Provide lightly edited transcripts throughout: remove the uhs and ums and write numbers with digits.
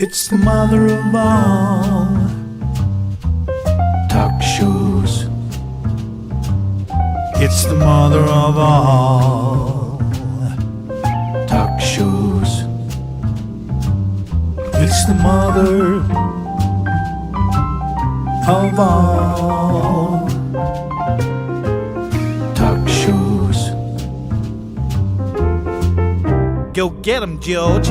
It's the mother of all talk shows. It's the mother of all talk shows. It's the mother of all talk shows. Go get 'em, George.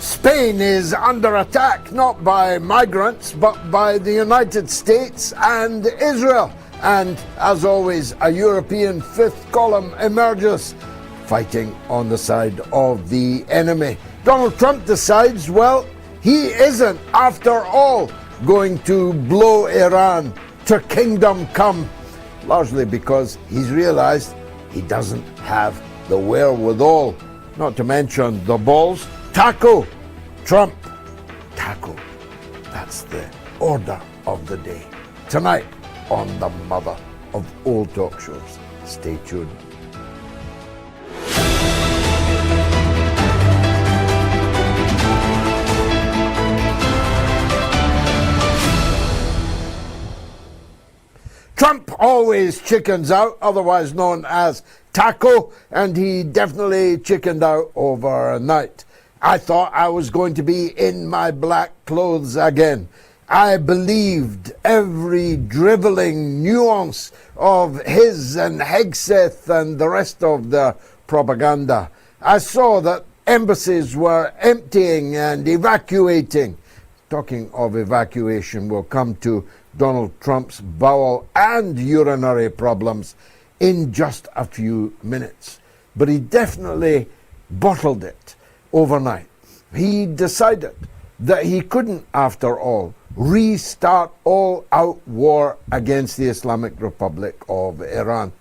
Spain is under attack not by migrants but by the United States and Israel. And as always, a European fifth column emerges, fighting on the side of the enemy. Donald Trump decides, well, he isn't, after all, going to blow Iran to kingdom come, largely because he's realized he doesn't have the wherewithal, not to mention the balls. Taco Trump. Taco. That's the order of the day. Tonight on the mother of all talk shows. Stay tuned. Trump always chickens out, otherwise known as taco, and he definitely chickened out overnight. I thought I was going to be in my black clothes again. I believed every driveling nuance of his and Hegseth and the rest of the propaganda. I saw that embassies were emptying and evacuating. Talking of evacuation, we'll come to Donald Trump's bowel and urinary problems in just a few minutes. But he definitely bottled it overnight. He decided that he couldn't, after all, restart all-out war against the Islamic Republic of Iran.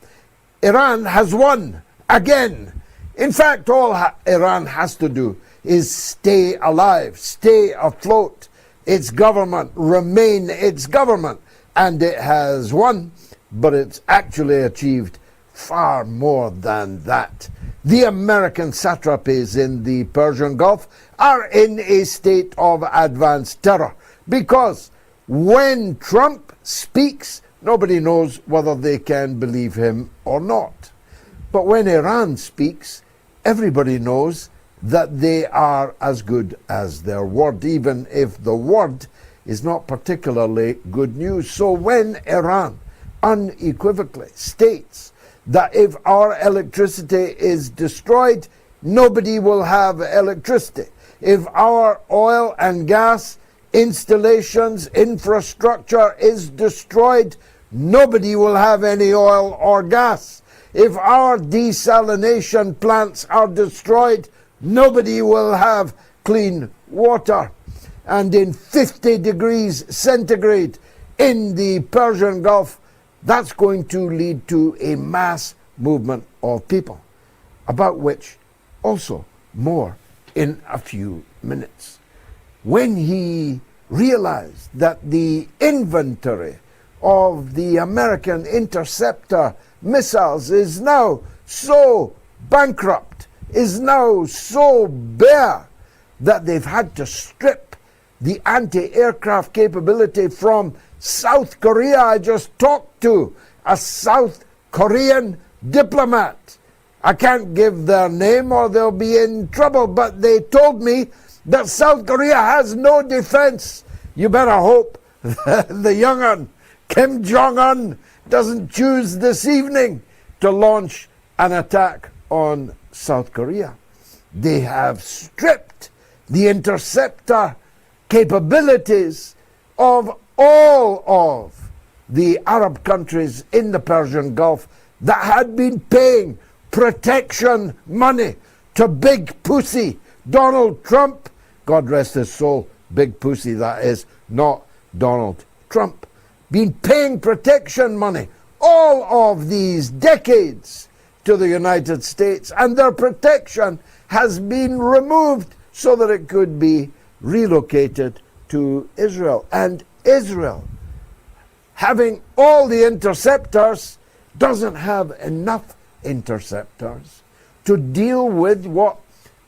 Iran has won again. In fact, all Iran has to do is stay alive, stay afloat, its government remain its government, and it has won, but it's actually achieved far more than that. The American satrapies in the Persian Gulf are in a state of advanced terror because when Trump speaks, nobody knows whether they can believe him or not. But when Iran speaks, everybody knows that they are as good as their word, even if the word is not particularly good news. So when Iran unequivocally states that if our electricity is destroyed, nobody will have electricity. If our oil and gas installations, infrastructure is destroyed, nobody will have any oil or gas. If our desalination plants are destroyed, nobody will have clean water. And in 50 degrees centigrade in the Persian Gulf, that's going to lead to a mass movement of people, about which also more in a few minutes. When he realized that the inventory of the American interceptor missiles is now so bankrupt, is now so bare, that they've had to strip the anti-aircraft capability from South Korea. I just talked to a South Korean diplomat. I can't give their name or they'll be in trouble, but they told me that South Korea has no defense. You better hope the young'un, Kim Jong-un, doesn't choose this evening to launch an attack on South Korea. They have stripped the interceptor capabilities of all of the Arab countries in the Persian Gulf that had been paying protection money to Big Pussy Donald Trump. God rest his soul, Big Pussy, that is, not Donald Trump. Been paying protection money all of these decades to the United States, and their protection has been removed so that it could be relocated to Israel. And Israel, having all the interceptors, doesn't have enough interceptors to deal with what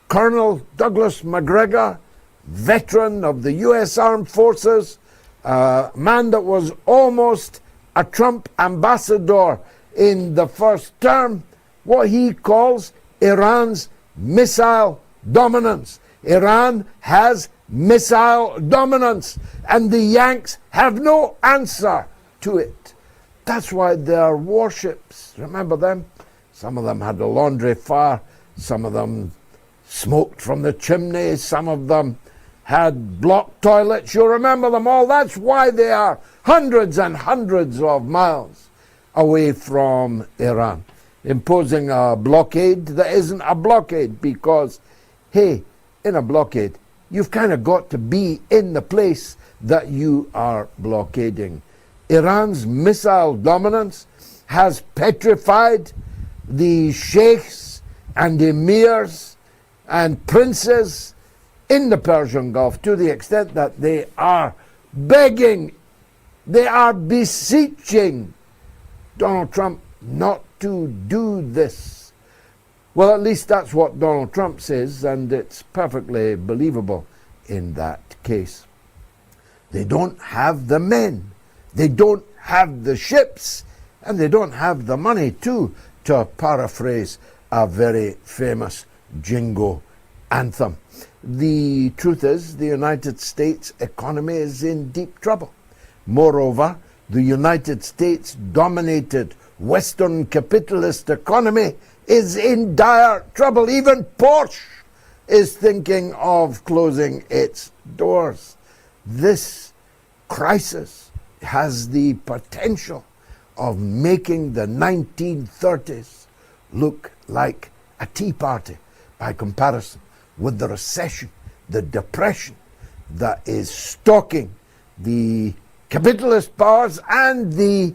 Colonel Douglas McGregor, veteran of the U.S. Armed Forces, a man that was almost a Trump ambassador in the first term, what he calls Iran's missile dominance. Iran has missile dominance, and the Yanks have no answer to it. That's why their warships, remember them? Some of them had a laundry fire, some of them smoked from the chimney, some of them had blocked toilets. You remember them all. That's why they are hundreds and hundreds of miles away from Iran, imposing a blockade that isn't a blockade, because, hey, in a blockade, you've kind of got to be in the place that you are blockading. Iran's missile dominance has petrified the sheikhs and emirs and princes in the Persian Gulf, to the extent that they are begging, they are beseeching Donald Trump not to do this. Well, at least that's what Donald Trump says, and it's perfectly believable in that case. They don't have the men, they don't have the ships, and they don't have the money too, to paraphrase a very famous jingo anthem. The truth is, the United States economy is in deep trouble. Moreover, the United States dominated Western capitalist economy is in dire trouble. Even Porsche is thinking of closing its doors. This crisis has the potential of making the 1930s look like a tea party by comparison with the recession, the depression that is stalking the capitalist powers and the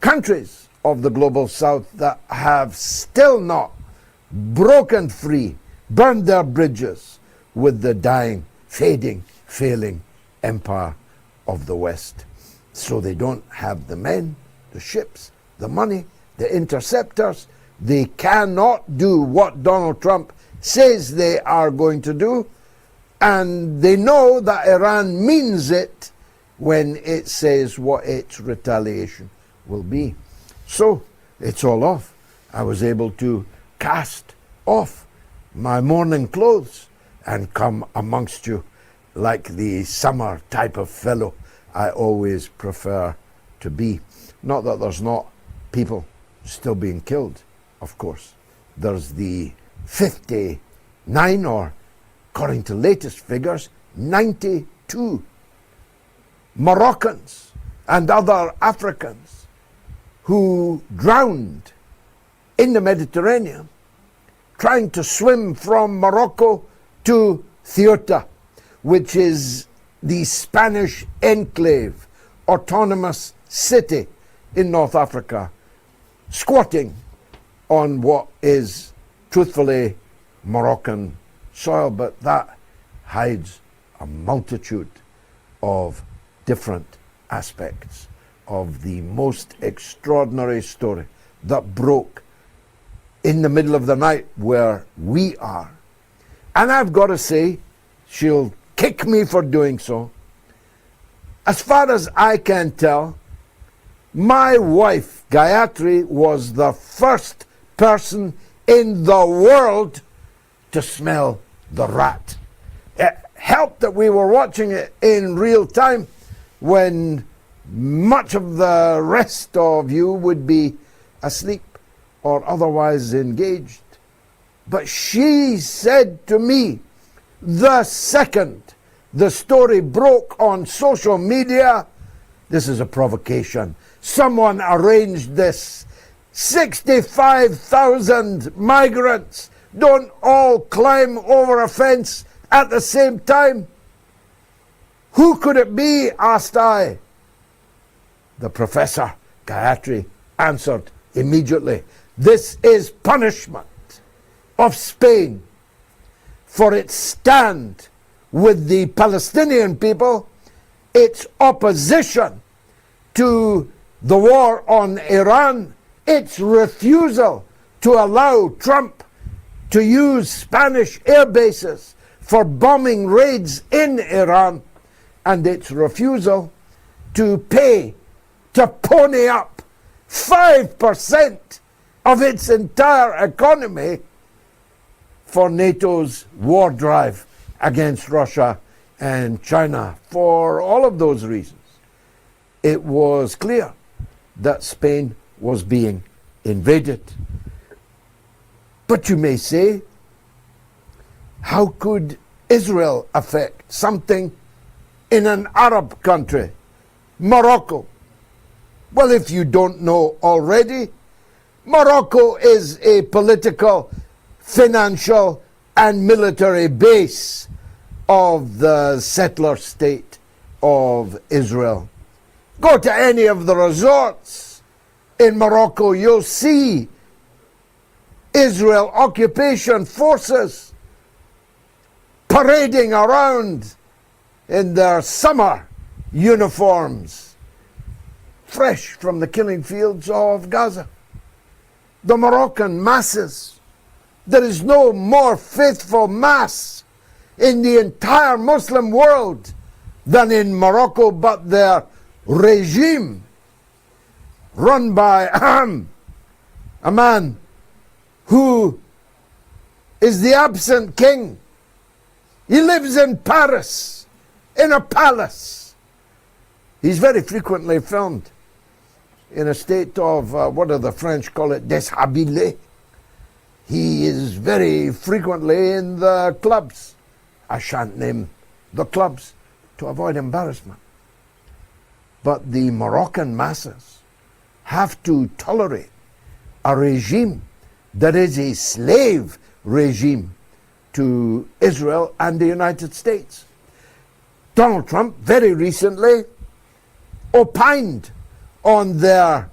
countries of the global south that have still not broken free, burned their bridges with the dying, fading, failing empire of the West. So they don't have the men, the ships, the money, the interceptors. They cannot do what Donald Trump says they are going to do, and they know that Iran means it when it says what its retaliation will be. So it's all off. I was able to cast off my mourning clothes and come amongst you like the summer type of fellow I always prefer to be. Not that there's not people still being killed, of course. There's the 59, or according to latest figures, 90 to Moroccans and other Africans who drowned in the Mediterranean trying to swim from Morocco to Ceuta, which is the Spanish enclave, autonomous city in North Africa, squatting on what is truthfully Moroccan soil, but that hides a multitude of different aspects of the most extraordinary story that broke in the middle of the night where we are. And I've got to say, she'll kick me for doing so. As far as I can tell, my wife, Gayatri, was the first person in the world to smell the rat. It helped that we were watching it in real time when much of the rest of you would be asleep or otherwise engaged. But she said to me, the second the story broke on social media, this is a provocation. Someone arranged this. 65,000 migrants don't all climb over a fence at the same time. Who could it be? Asked I. The professor, Gayatri, answered immediately. This is punishment of Spain for its stand with the Palestinian people, its opposition to the war on Iran, its refusal to allow Trump to use Spanish air bases for bombing raids in Iran, and its refusal to pony up 5% of its entire economy for NATO's war drive against Russia and China. For all of those reasons, it was clear that Spain was being invaded. But you may say, how could Israel affect something in an Arab country, Morocco? Well, if you don't know already, Morocco is a political, financial, and military base of the settler state of Israel. Go to any of the resorts in Morocco, you'll see Israel occupation forces parading around in their summer uniforms, fresh from the killing fields of Gaza. The Moroccan masses, there is no more faithful mass in the entire Muslim world than in Morocco, but their regime, run by a man who is the absent king. He lives in Paris, in a palace. He's very frequently filmed in a state of, what do the French call it, déshabillé. He is very frequently in the clubs. I shan't name the clubs to avoid embarrassment. But the Moroccan masses have to tolerate a regime that is a slave regime to Israel and the United States. Donald Trump very recently opined on their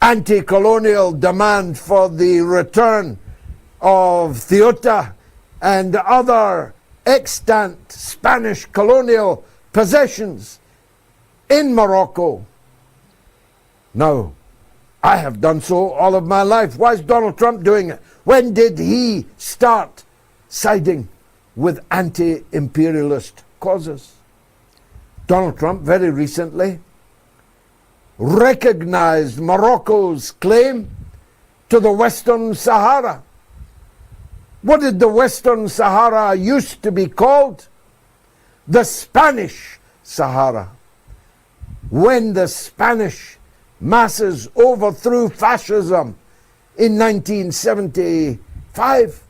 anti-colonial demand for the return of Ceuta and other extant Spanish colonial possessions in Morocco. Now, I have done so all of my life. Why is Donald Trump doing it? When did he start siding with anti-imperialist causes? Donald Trump very recently recognized Morocco's claim to the Western Sahara. What did the Western Sahara used to be called? The Spanish Sahara. When the Spanish masses overthrew fascism in 1975,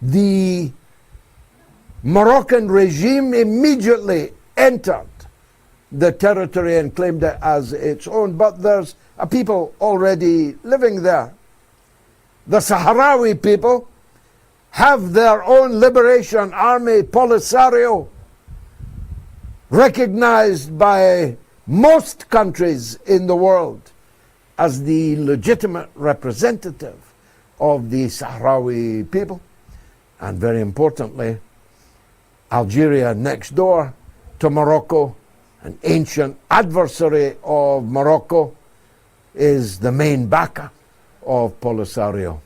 the Moroccan regime immediately entered the territory and claimed it as its own, but there's a people already living there. The Sahrawi people have their own liberation army, Polisario, recognized by most countries in the world as the legitimate representative of the Sahrawi people. And very importantly, Algeria, next door to Morocco, an ancient adversary of Morocco, is the main backer of Polisario.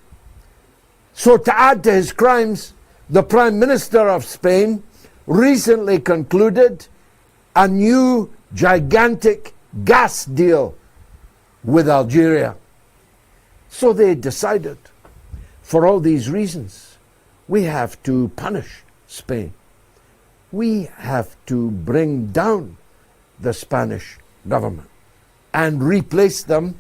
So to add to his crimes, the Prime Minister of Spain recently concluded a new gigantic gas deal with Algeria. So they decided, for all these reasons, we have to punish Spain. We have to bring down the Spanish government and replace them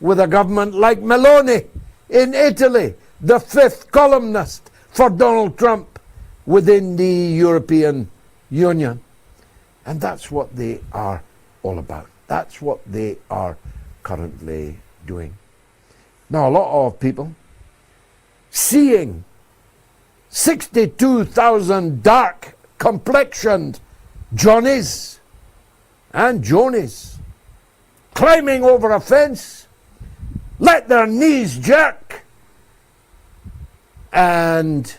with a government like Meloni in Italy, the fifth columnist for Donald Trump within the European Union. And that's what they are all about. That's what they are currently doing. Now, a lot of people seeing 62,000 dark complexioned Johnnies and Jonies climbing over a fence, let their knees jerk, and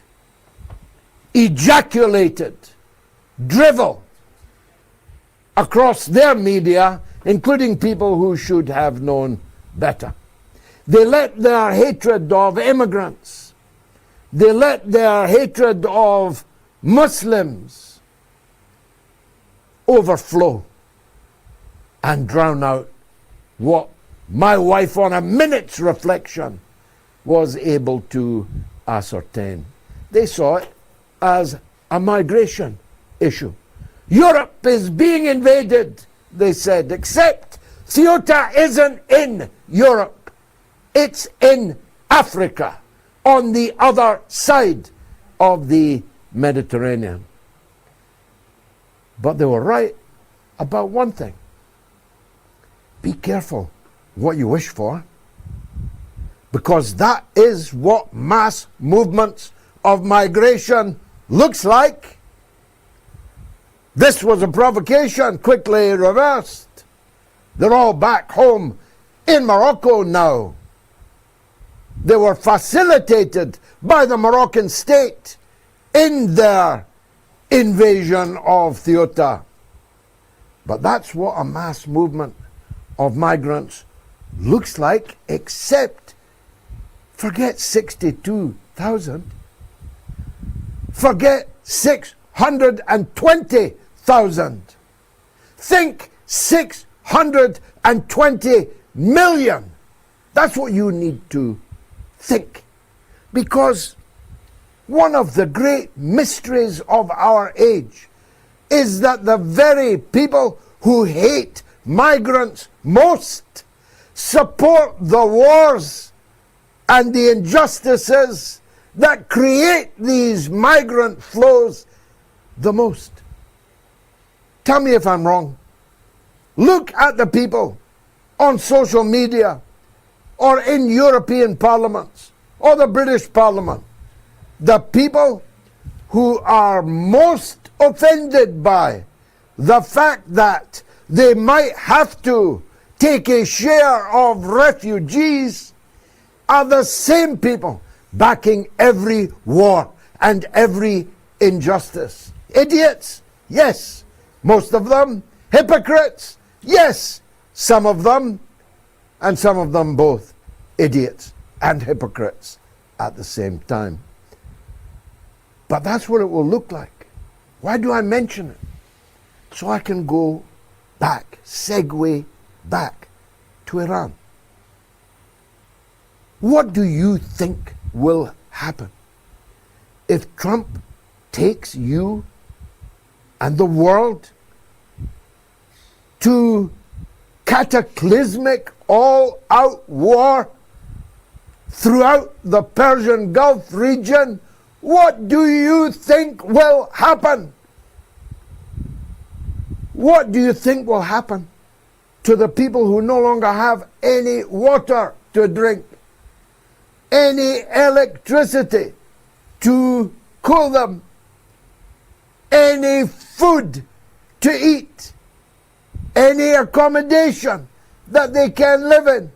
ejaculated drivel across their media, including people who should have known better. They let their hatred of immigrants, they let their hatred of Muslims overflow and drown out what my wife, on a minute's reflection, was able to ascertain. They saw it as a migration issue. Europe is being invaded, they said, except Ceuta isn't in Europe. It's in Africa, on the other side of the Mediterranean. But they were right about one thing. Be careful what you wish for, because that is what mass movements of migration looks like. This was a provocation, quickly reversed. They're all back home in Morocco now. They were facilitated by the Moroccan state in their invasion of Ceuta. But that's what a mass movement of migrants looks like, except forget 62,000. Forget 620,000. Think 620 million. That's what you need to think. Because one of the great mysteries of our age is that the very people who hate migrants most support the wars and the injustices that create these migrant flows the most. Tell me if I'm wrong. Look at the people on social media or in European parliaments or the British Parliament. The people who are most offended by the fact that they might have to take a share of refugees are the same people backing every war and every injustice. Idiots? Yes. Most of them. Hypocrites? Yes. Some of them, and some of them both. Idiots and hypocrites at the same time. But that's what it will look like. Why do I mention it? So I can go back, segue back to Iran. What do you think will happen if Trump takes you and the world to cataclysmic, all-out war throughout the Persian Gulf region What do you think will happen? What do you think will happen to the people who no longer have any water to drink, any electricity to cool them, any food to eat, any accommodation that they can live in,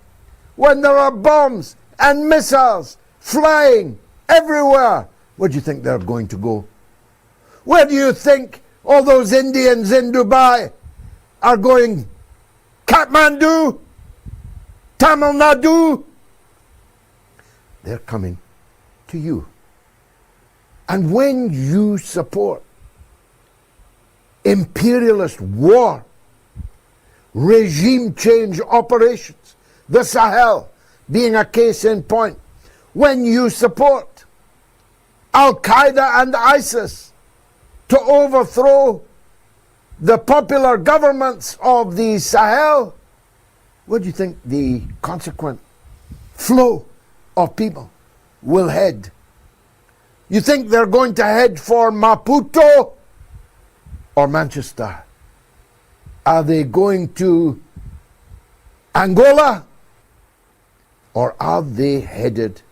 when there are bombs and missiles flying everywhere? Where do you think they're going to go? Where do you think all those Indians in Dubai are going? Kathmandu? Tamil Nadu? They're coming to you. And when you support imperialist war, regime change operations, the Sahel being a case in point, when you support Al-Qaeda and ISIS to overthrow the popular governments of the Sahel, where do you think the consequent flow of people will head? You think they're going to head for Maputo or Manchester? Are they going to Angola? Or are they headed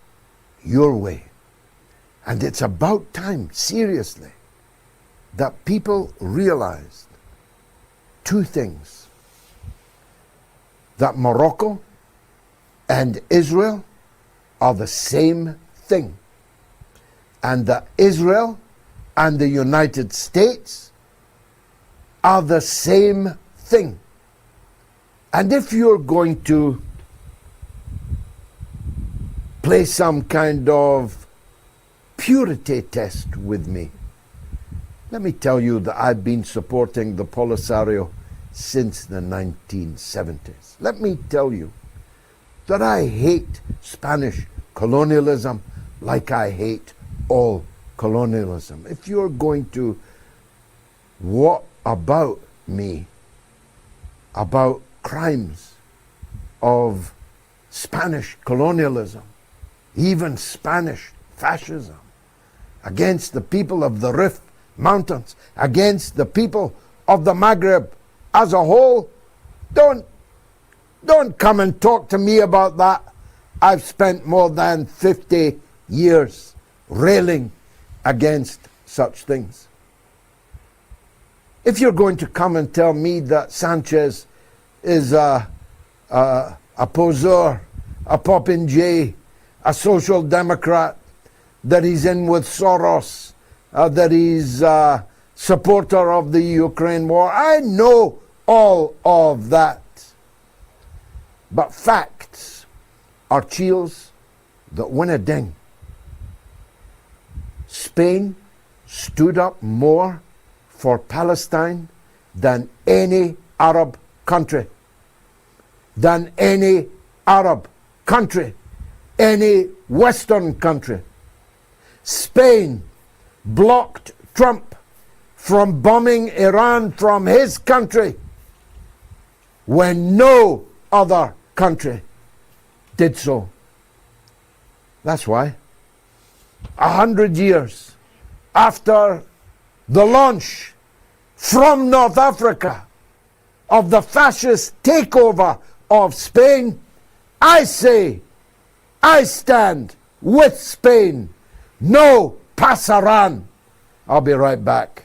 your way? And it's about time, seriously, that people realized two things: that Morocco and Israel are the same thing, and that Israel and the United States are the same thing. And if you're going to play some kind of purity test with me, let me tell you that I've been supporting the Polisario since the 1970s. Let me tell you that I hate Spanish colonialism like I hate all colonialism. If you're going to what about me about crimes of Spanish colonialism, even Spanish fascism, against the people of the Rif Mountains, against the people of the Maghreb as a whole, don't come and talk to me about that. I've spent more than 50 years railing against such things. If you're going to come and tell me that Sanchez is a poseur, a popinjay, a social democrat, that he's in with Soros, that he's a supporter of the Ukraine war, I know all of that. But facts are chills that win a ding. Spain stood up more for Palestine than any Arab country. Than any Arab country. Any Western country. Spain blocked Trump from bombing Iran from his country when no other country did so. That's why 100 years after the launch from North Africa of the fascist takeover of Spain, I say, I stand with Spain. No pasaran. I'll be right back.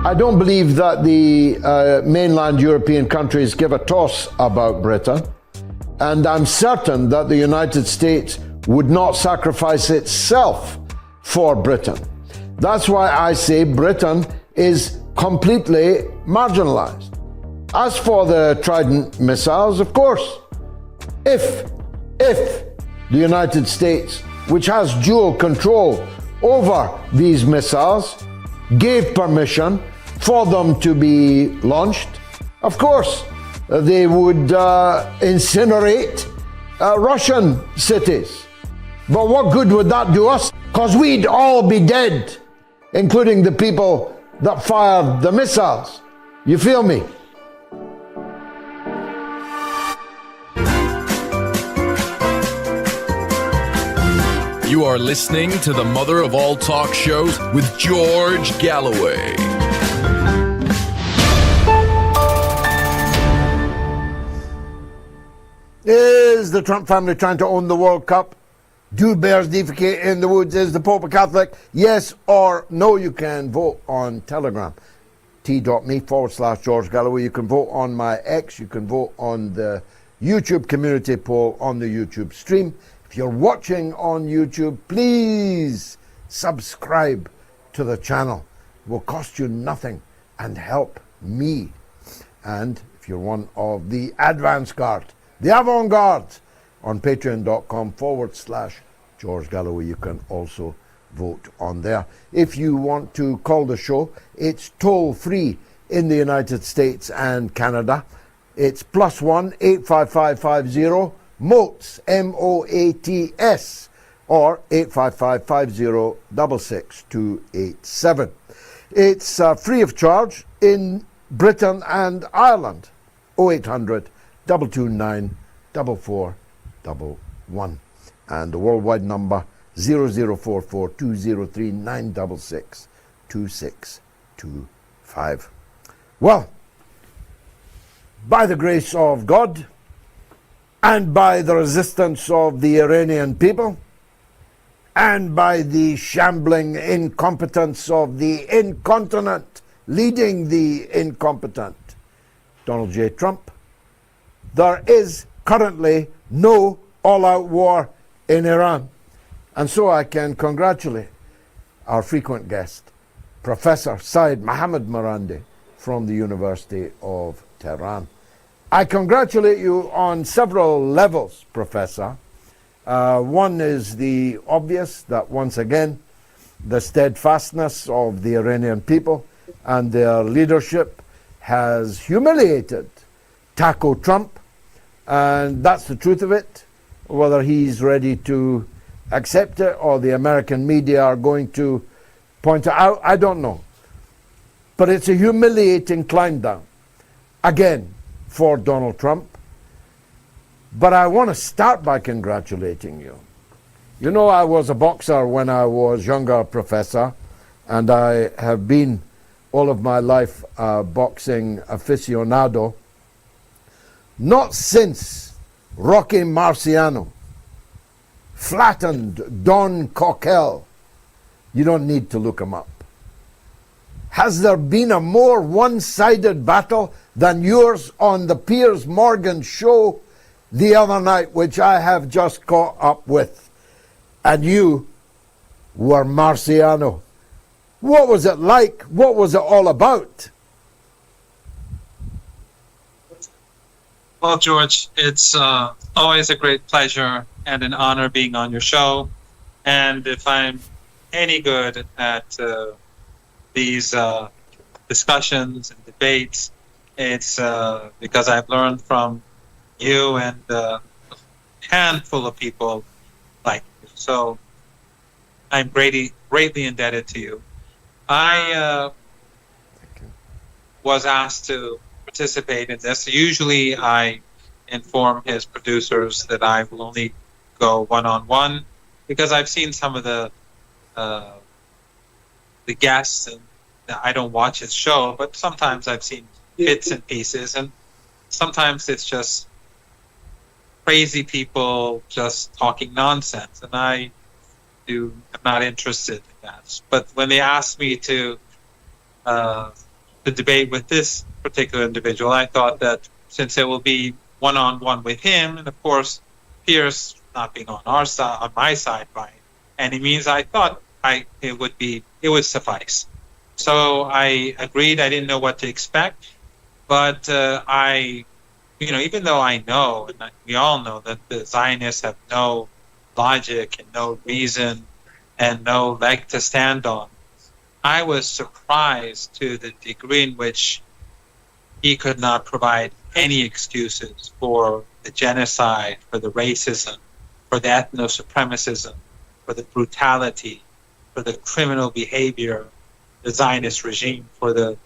I don't believe that the mainland European countries give a toss about Britain, and I'm certain that the United States would not sacrifice itself for Britain. That's why I say Britain is completely marginalized. As for the Trident missiles, of course, if the United States, which has dual control over these missiles, gave permission for them to be launched, of course, they would incinerate Russian cities. But what good would that do us? Because we'd all be dead, including the people that fired the missiles. You feel me? You are listening to the mother of all talk shows with George Galloway. Is the Trump family trying to own the World Cup? Do bears defecate in the woods? Is the Pope a Catholic? Yes or no? You can vote on Telegram. t.me/George Galloway. You can vote on my X. You can vote on the YouTube community poll on the YouTube stream. If you're watching on YouTube, please subscribe to the channel. It will cost you nothing and help me. And if you're one of the advance guard, the avant-garde, on patreon.com/George Galloway, you can also vote on there. If you want to call the show, it's toll-free in the United States and Canada. It's +1 85550 MOATS, MOATS, or 85550 It's free of charge in Britain and Ireland. 0800 229 4411. And the worldwide number 0044 203 966 2625. Well, by the grace of God and by the resistance of the Iranian people and by the shambling incompetence of the incontinent leading the incompetent Donald J. Trump, there is currently no all-out war in Iran. And so I can congratulate our frequent guest, Professor Seyed Marandi from the University of Tehran. I congratulate you on several levels, Professor. One is the obvious, that once again, the steadfastness of the Iranian people and their leadership has humiliated Taco Trump, and that's the truth of it. Whether he's ready to accept it or the American media are going to point it out, I don't know. But it's a humiliating climb down, again, for Donald Trump. But I want to start by congratulating you. You know, I was a boxer when I was younger, Professor, and I have been all of my life a boxing aficionado. Not since Rocky Marciano flattened Don Coquel. You don't need to look him up. Has there been a more one-sided battle than yours on the Piers Morgan show the other night, which I have just caught up with? And you were Marciano. What was it like? What was it all about? Well, George, it's always a great pleasure and an honor being on your show. And if I'm any good at these discussions and debates, it's because I've learned from you and a handful of people like you. So I'm greatly indebted to you. I was asked to participate in this. Usually I inform his producers that I will only go one-on-one because I've seen some of the guests, and I don't watch his show, but sometimes I've seen bits and pieces, and sometimes it's just crazy people just talking nonsense, and I'm not interested in that. But when they asked me to debate with this particular individual, I thought that since it will be one-on-one with him, and of course Pierce not being on our side, on my side by any means, I thought it would suffice. So I agreed. I didn't know what to expect, but even though I know, and we all know, that the Zionists have no logic and no reason and no leg to stand on, I was surprised to the degree in which he could not provide any excuses for the genocide, for the racism, for the ethno-supremacism, for the brutality, for the criminal behavior, the Zionist regime, for the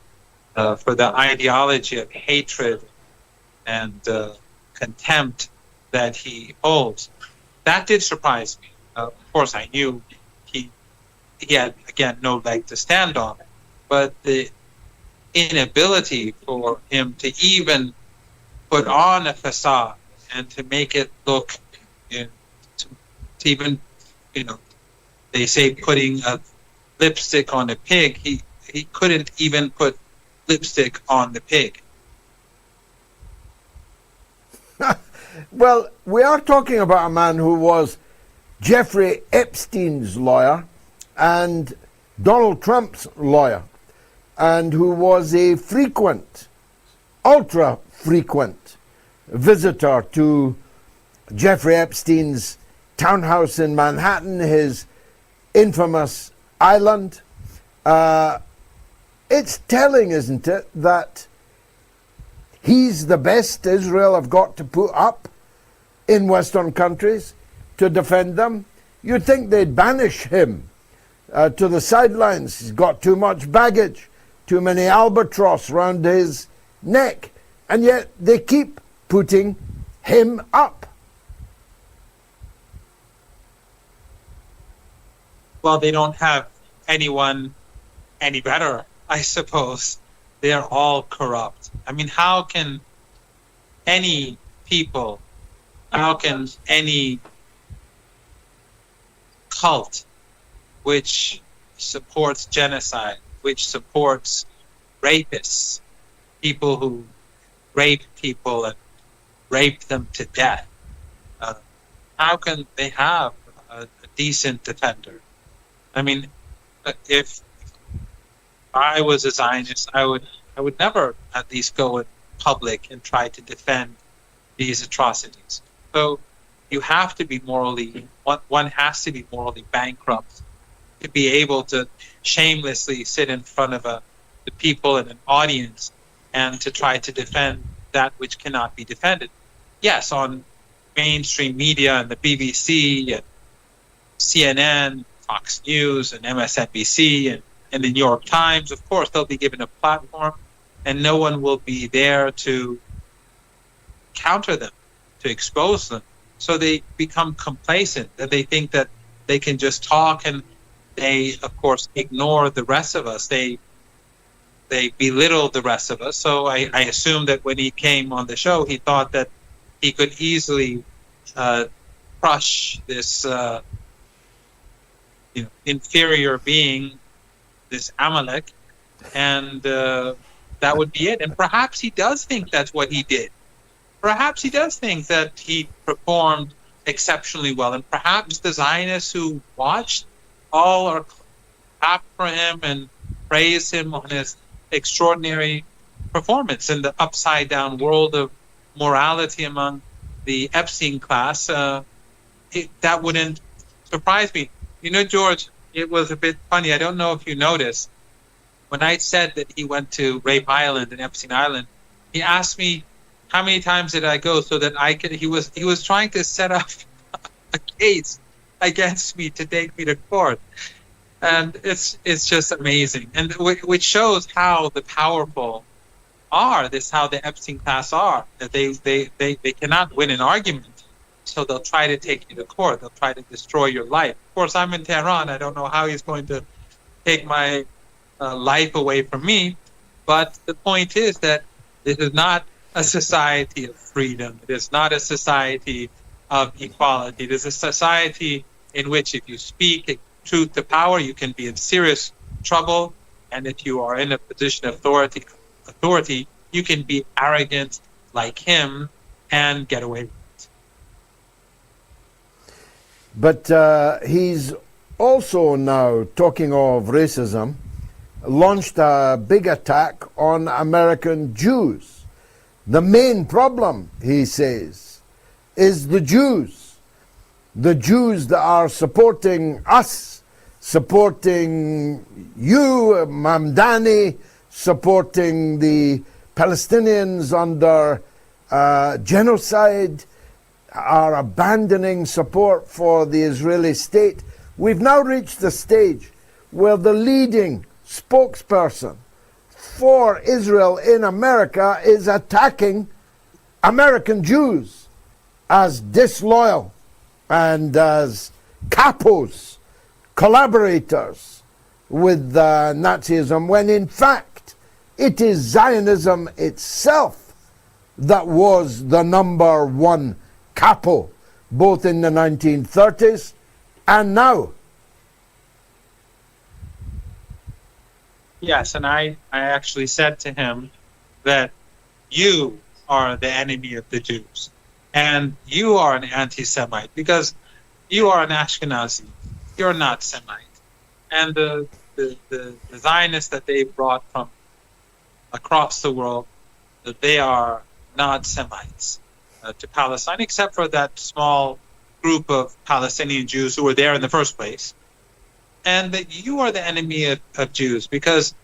ideology of hatred and contempt that he holds. That did surprise me. Of course, I knew he had, again, no leg to stand on, but the inability for him to even put on a facade and to make it look, to even, they say putting a lipstick on a pig. He couldn't even put lipstick on the pig. Well, we are talking about a man who was Jeffrey Epstein's lawyer and Donald Trump's lawyer, and who was a frequent, ultra frequent visitor to Jeffrey Epstein's townhouse in Manhattan, his infamous island. It's telling, isn't it, that he's the best Israel have got to put up in Western countries to defend them. You'd think they'd banish him to the sidelines. He's got too much baggage, too many albatross round his neck, and yet they keep putting him up. Well, they don't have anyone any better, I suppose. They are all corrupt. I mean, how can any people, how can any cult which supports genocide, which supports rapists, people who rape people and rape them to death, how can they have a decent defender? I mean, if I was a Zionist, I would never at least go in public and try to defend these atrocities. So you have to be one has to be morally bankrupt to be able to shamelessly sit in front of the people in an audience and to try to defend that which cannot be defended. Yes, on mainstream media and the BBC and CNN, Fox News and MSNBC and the New York Times, of course, they'll be given a platform and no one will be there to counter them, to expose them. So they become complacent and they think that they can just talk, and they, of course, ignore the rest of us. They belittle the rest of us. So I assume that when he came on the show, he thought that he could easily crush this inferior being, this Amalek, and that would be it. And perhaps he does think that's what he did. Perhaps he does think that he performed exceptionally well, and perhaps the Zionists who watched all are clap for him and praise him on his extraordinary performance in the upside down world of morality among the Epstein class. That wouldn't surprise me. George, it was a bit funny. I don't know if you noticed. When I said that he went to Rape Island and Epstein Island, he asked me how many times did I go so that I could. He was trying to set up a case against me to take me to court, and it's just amazing, and which shows how the powerful are. How the Epstein class are. That they cannot win an argument. So they'll try to take you to court. They'll try to destroy your life. Of course, I'm in Tehran. I don't know how he's going to take my life away from me. But the point is that this is not a society of freedom. It is not a society of equality. It is a society in which if you speak truth to power, you can be in serious trouble. And if you are in a position of authority, you can be arrogant like him and get away with it. But he's also now, talking of racism, launched a big attack on American Jews. The main problem, he says, is the Jews. The Jews that are supporting us, supporting you, Mamdani, supporting the Palestinians under genocide, are abandoning support for the Israeli state. We've now reached the stage where the leading spokesperson for Israel in America is attacking American Jews as disloyal and as capos, collaborators with Nazism, when in fact it is Zionism itself that was the number one capo, both in the 1930s and now. Yes, and I actually said to him that you are the enemy of the Jews, and you are an anti-Semite because you are an Ashkenazi. You're not Semite. And the Zionists that they brought from across the world, that they are not Semites to Palestine, except for that small group of Palestinian Jews who were there in the first place. And that you are the enemy of Jews because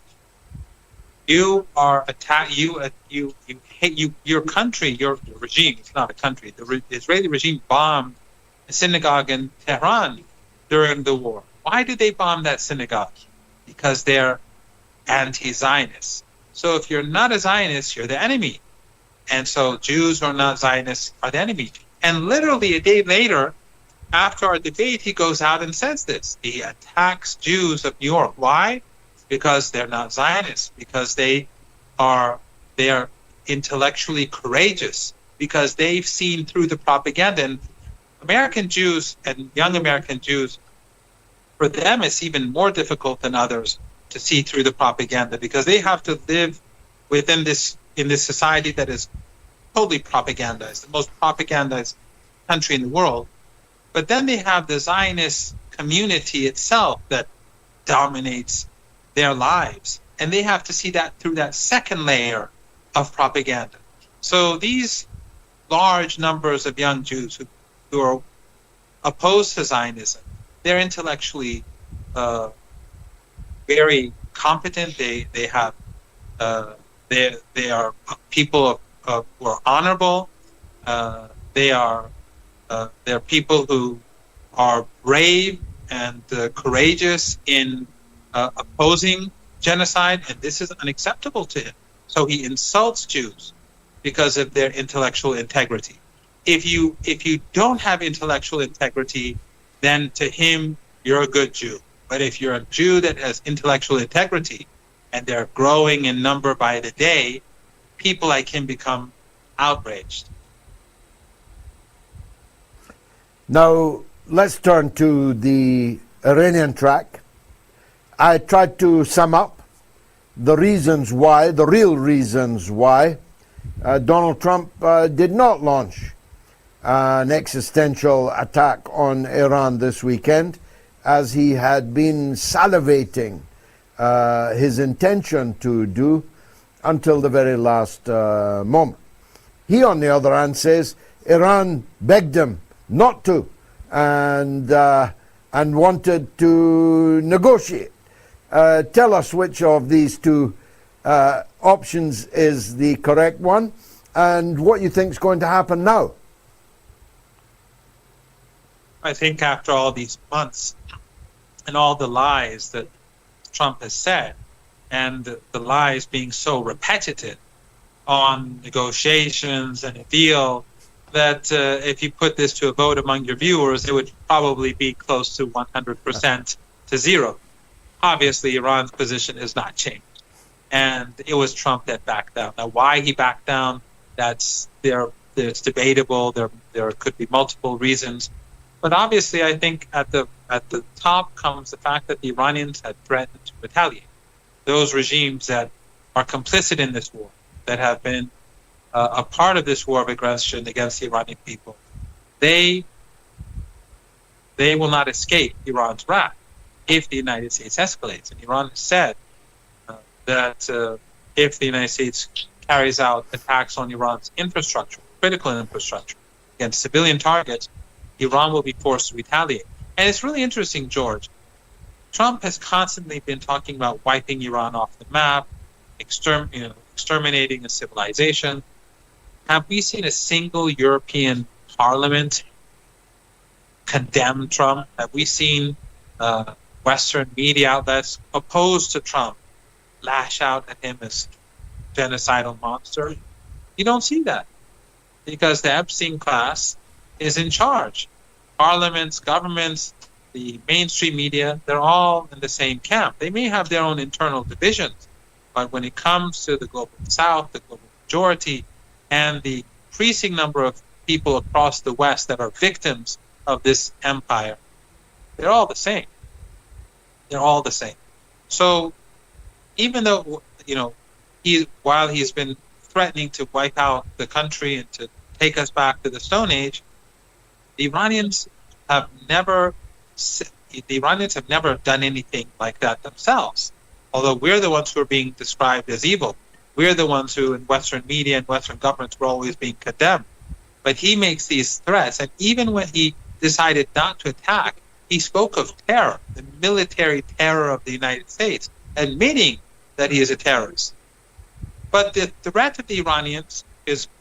you are you hate your country, your regime. It's not a country. The Israeli regime bombed a synagogue in Tehran during the war. Why did they bomb that synagogue? Because they're anti-Zionists. So if you're not a Zionist, you're the enemy. And so Jews who are not Zionists are the enemy. And literally a day later, after our debate, he goes out and says this. He attacks Jews of New York. Why? Because they're not Zionists. Because they are intellectually courageous. Because they've seen through the propaganda. And American Jews and young American Jews, for them, it's even more difficult than others to see through the propaganda because they have to live within this society that is totally propagandized, the most propagandized country in the world. But then they have the Zionist community itself that dominates their lives. And they have to see that through that second layer of propaganda. So these large numbers of young Jews who are opposed to Zionism, they're intellectually very competent. They are people who are honorable. They're people who are brave and courageous in opposing genocide, and this is unacceptable to him. So he insults Jews because of their intellectual integrity. If you don't have intellectual integrity, then to him you're a good Jew. But if you're a Jew that has intellectual integrity, and they're growing in number by the day, people like him become outraged. Now, let's turn to the Iranian track. I tried to sum up the reasons why, the real reasons why, Donald Trump did not launch an existential attack on Iran this weekend, as he had been salivating his intention to do until the very last moment. He, on the other hand, says Iran begged him not to and wanted to negotiate. Tell us which of these two options is the correct one and what you think is going to happen now. I think after all these months and all the lies that Trump has said, and the lies being so repetitive on negotiations and a deal, that if you put this to a vote among your viewers, it would probably be close to 100% to zero. Obviously, Iran's position has not changed, and it was Trump that backed down. Now, why he backed down, it's debatable. There could be multiple reasons. But obviously, I think at the top comes the fact that the Iranians had threatened to retaliate. Those regimes that are complicit in this war, that have been a part of this war of aggression against the Iranian people, they will not escape Iran's wrath if the United States escalates. And Iran has said that if the United States carries out attacks on Iran's infrastructure, critical infrastructure, against civilian targets, Iran will be forced to retaliate. And it's really interesting, George. Trump has constantly been talking about wiping Iran off the map, exterminating a civilization. Have we seen a single European parliament condemn Trump? Have we seen Western media outlets opposed to Trump lash out at him as genocidal monster? You don't see that because the Epstein class is in charge. Parliaments, governments, the mainstream media, they're all in the same camp. They may have their own internal divisions, but when it comes to the global South, the global majority, and the increasing number of people across the West that are victims of this empire, they're all the same. They're all the same. So even though, while he's been threatening to wipe out the country and to take us back to the Stone Age, the Iranians have never done anything like that themselves. Although we're the ones who are being described as evil. We're the ones who in Western media and Western governments were always being condemned. But he makes these threats, and even when he decided not to attack, he spoke of terror, the military terror of the United States, admitting that he is a terrorist. But the threat of the Iranians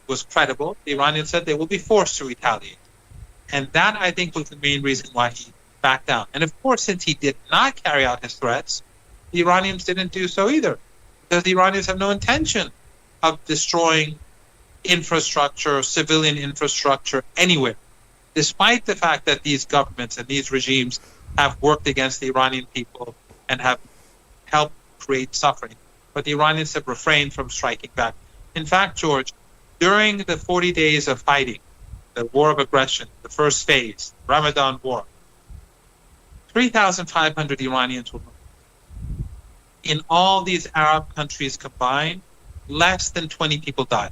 was credible. The Iranians said they will be forced to retaliate. And that, I think, was the main reason why he backed down. And of course, since he did not carry out his threats, the Iranians didn't do so either, because the Iranians have no intention of destroying infrastructure, civilian infrastructure anywhere, despite the fact that these governments and these regimes have worked against the Iranian people and have helped create suffering. But the Iranians have refrained from striking back. In fact, George, during the 40 days of fighting, the war of aggression, the first phase, Ramadan War, 3,500 Iranians were murdered. In all these Arab countries combined, less than 20 people died,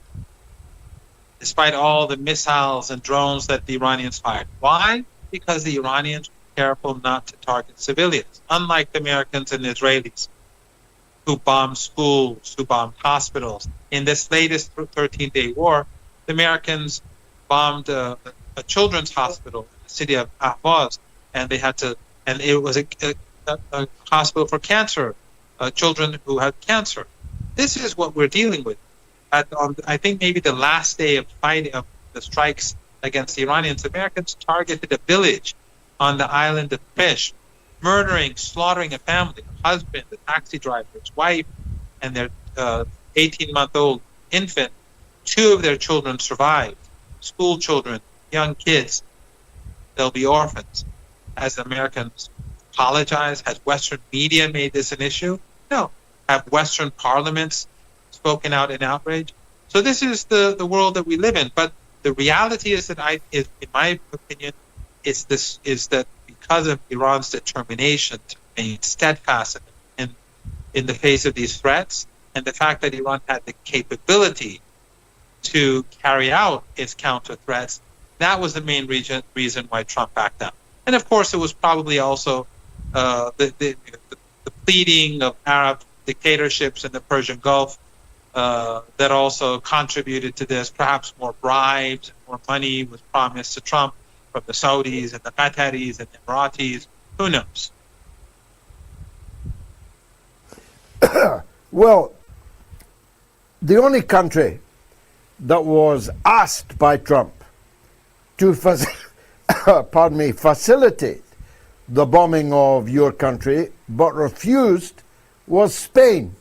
despite all the missiles and drones that the Iranians fired. Why? Because the Iranians were careful not to target civilians, unlike the Americans and Israelis, who bombed schools, who bombed hospitals. In this latest 13-day war, the Americans bombed a children's hospital in the city of Ahvaz, and it was a hospital for cancer, children who had cancer. This is what we're dealing with. I think maybe the last day of fighting of the strikes against the Iranians, Americans targeted a village on the island of Fish, murdering, slaughtering a family, a husband, a taxi driver, his wife, and their 18-month-old infant. 2 of their children survived, school children, young kids. They'll be orphans. Has Americans apologized? Has Western media made this an issue? No. Have Western parliaments spoken out in outrage? So this is the world that we live in. But the reality is that in my opinion, is that because of Iran's determination to remain steadfast in the face of these threats, and the fact that Iran had the capability to carry out its counter threats, that was the main reason why Trump backed down. And of course, it was probably also the pleading of Arab dictatorships in the Persian Gulf that also contributed to this. Perhaps more bribes and more money was promised to Trump from the Saudis and the Qataris and the Emiratis. Who knows? Well, the only country that was asked by Trump to facilitate the bombing of your country but refused was Spain.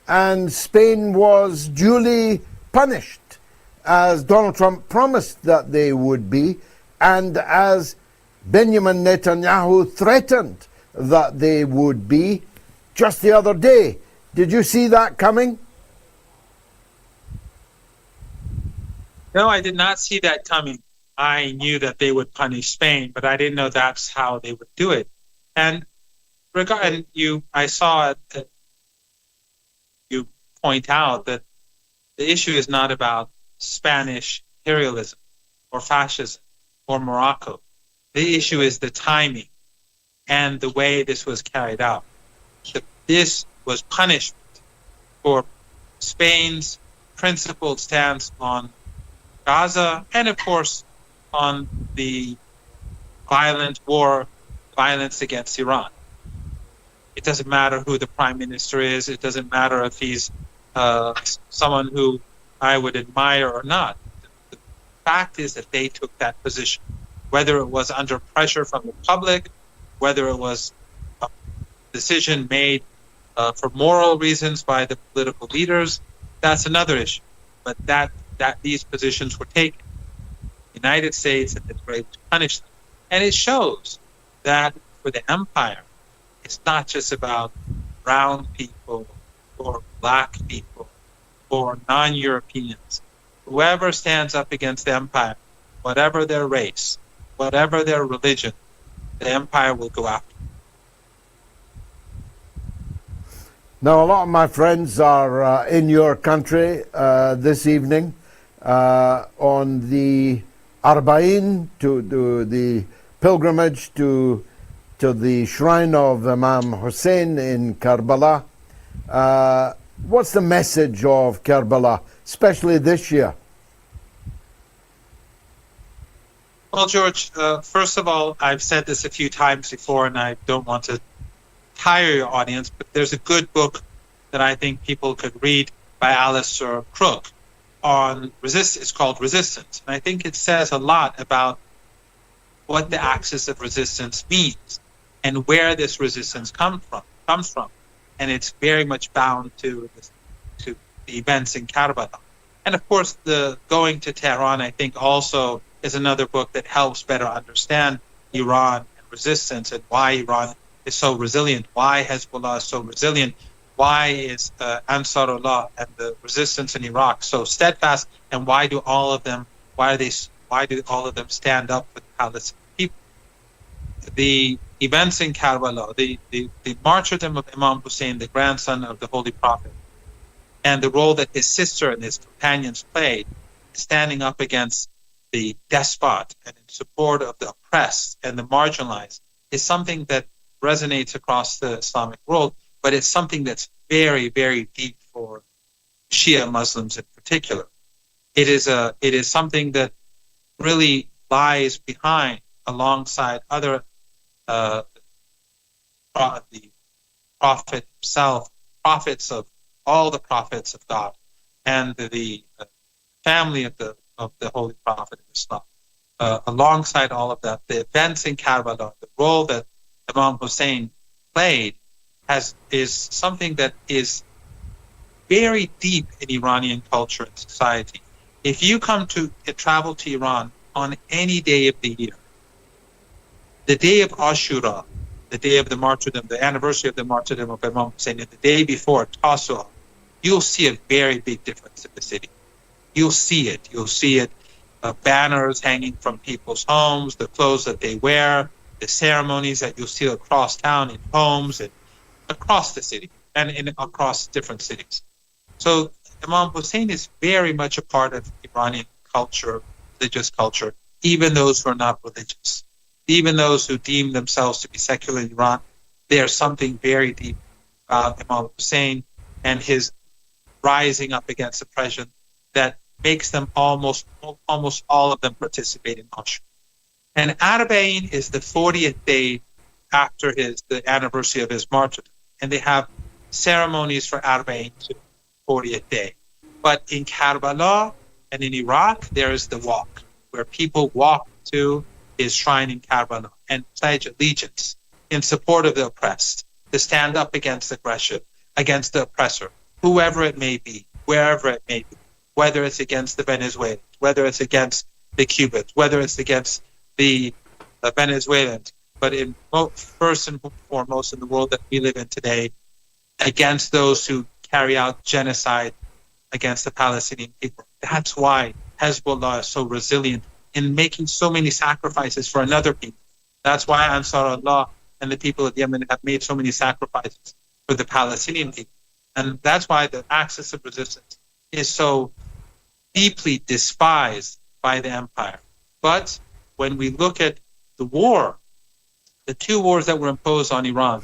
And Spain was duly punished, as Donald Trump promised that they would be, and as Benjamin Netanyahu threatened that they would be just the other day. Did you see that coming? No, I did not see that coming. I knew that they would punish Spain, but I didn't know that's how they would do it. And I saw that you point out that the issue is not about Spanish imperialism or fascism or Morocco. The issue is the timing and the way this was carried out. This was punishment for Spain's principled stance on Gaza and, of course, on the violence against Iran. It doesn't matter who the prime minister is. It doesn't matter if he's someone who I would admire or not. The fact is that they took that position, whether it was under pressure from the public, whether it was a decision made for moral reasons by the political leaders. That's another issue. But that these positions were taken. The United States and Israel to punish them. And it shows that for the empire, it's not just about brown people or black people or non-Europeans. Whoever stands up against the empire, whatever their race, whatever their religion, the empire will go after. Now, a lot of my friends are in your country this evening on the Arba'in, to the pilgrimage to the shrine of Imam Hussein in Karbala. What's the message of Karbala, especially this year? Well, George, first of all, I've said this a few times before, and I don't want to tire your audience, but there's a good book that I think people could read by Alistair Crook on resistance. It's called Resistance. And I think it says a lot about what the axis of resistance means and where this resistance comes from. And it's very much bound to the events in Karbala. And of course, the Going to Tehran, I think, also is another book that helps better understand Iran and resistance and why Iran is so resilient, why Hezbollah is so resilient, why is Ansarullah and the resistance in Iraq so steadfast, and why do all of them stand up for the Palestinian people? The events in Karbala, the martyrdom of Imam Hussein, the grandson of the Holy Prophet, and the role that his sister and his companions played, standing up against the despot and in support of the oppressed and the marginalized, is something that resonates across the Islamic world, but it's something that's very, very deep for Shia Muslims in particular. It is something that really lies behind, alongside other the Prophet himself, prophets of all the prophets of God, and the family of the Holy Prophet of Islam. Alongside all of that, the events in Karbala, the role that Imam Hussein played, is something that is very deep in Iranian culture and society. If you travel to Iran on any day of the year, the day of Ashura, the day of the martyrdom, the anniversary of the martyrdom of Imam Hussein, and the day before Tasu'a, you'll see a very big difference in the city. You'll see it. You'll see it, banners hanging from people's homes, the clothes that they wear, the ceremonies that you'll see across town in homes and across the city and across different cities. So Imam Hussein is very much a part of Iranian culture, religious culture, even those who are not religious. Even those who deem themselves to be secular in Iran, there's something very deep about Imam Hussein and his rising up against oppression that makes them almost all of them participate in Ashura. And Arba'in is the 40th day after the anniversary of his martyrdom, and they have ceremonies for Arba'in to 40th day. But in Karbala and in Iraq, there is the walk, where people walk to his shrine in Karbala and pledge allegiance in support of the oppressed, to stand up against aggression, against the oppressor, whoever it may be, wherever it may be, whether it's against the Venezuelans, whether it's against the Cubans, whether it's against the Venezuelans, but first and foremost in the world that we live in today, against those who carry out genocide against the Palestinian people. That's why Hezbollah is so resilient in making so many sacrifices for another people. That's why Ansarullah and the people of Yemen have made so many sacrifices for the Palestinian people. And that's why the axis of resistance is so deeply despised by the empire. But when we look at the war, the two wars that were imposed on Iran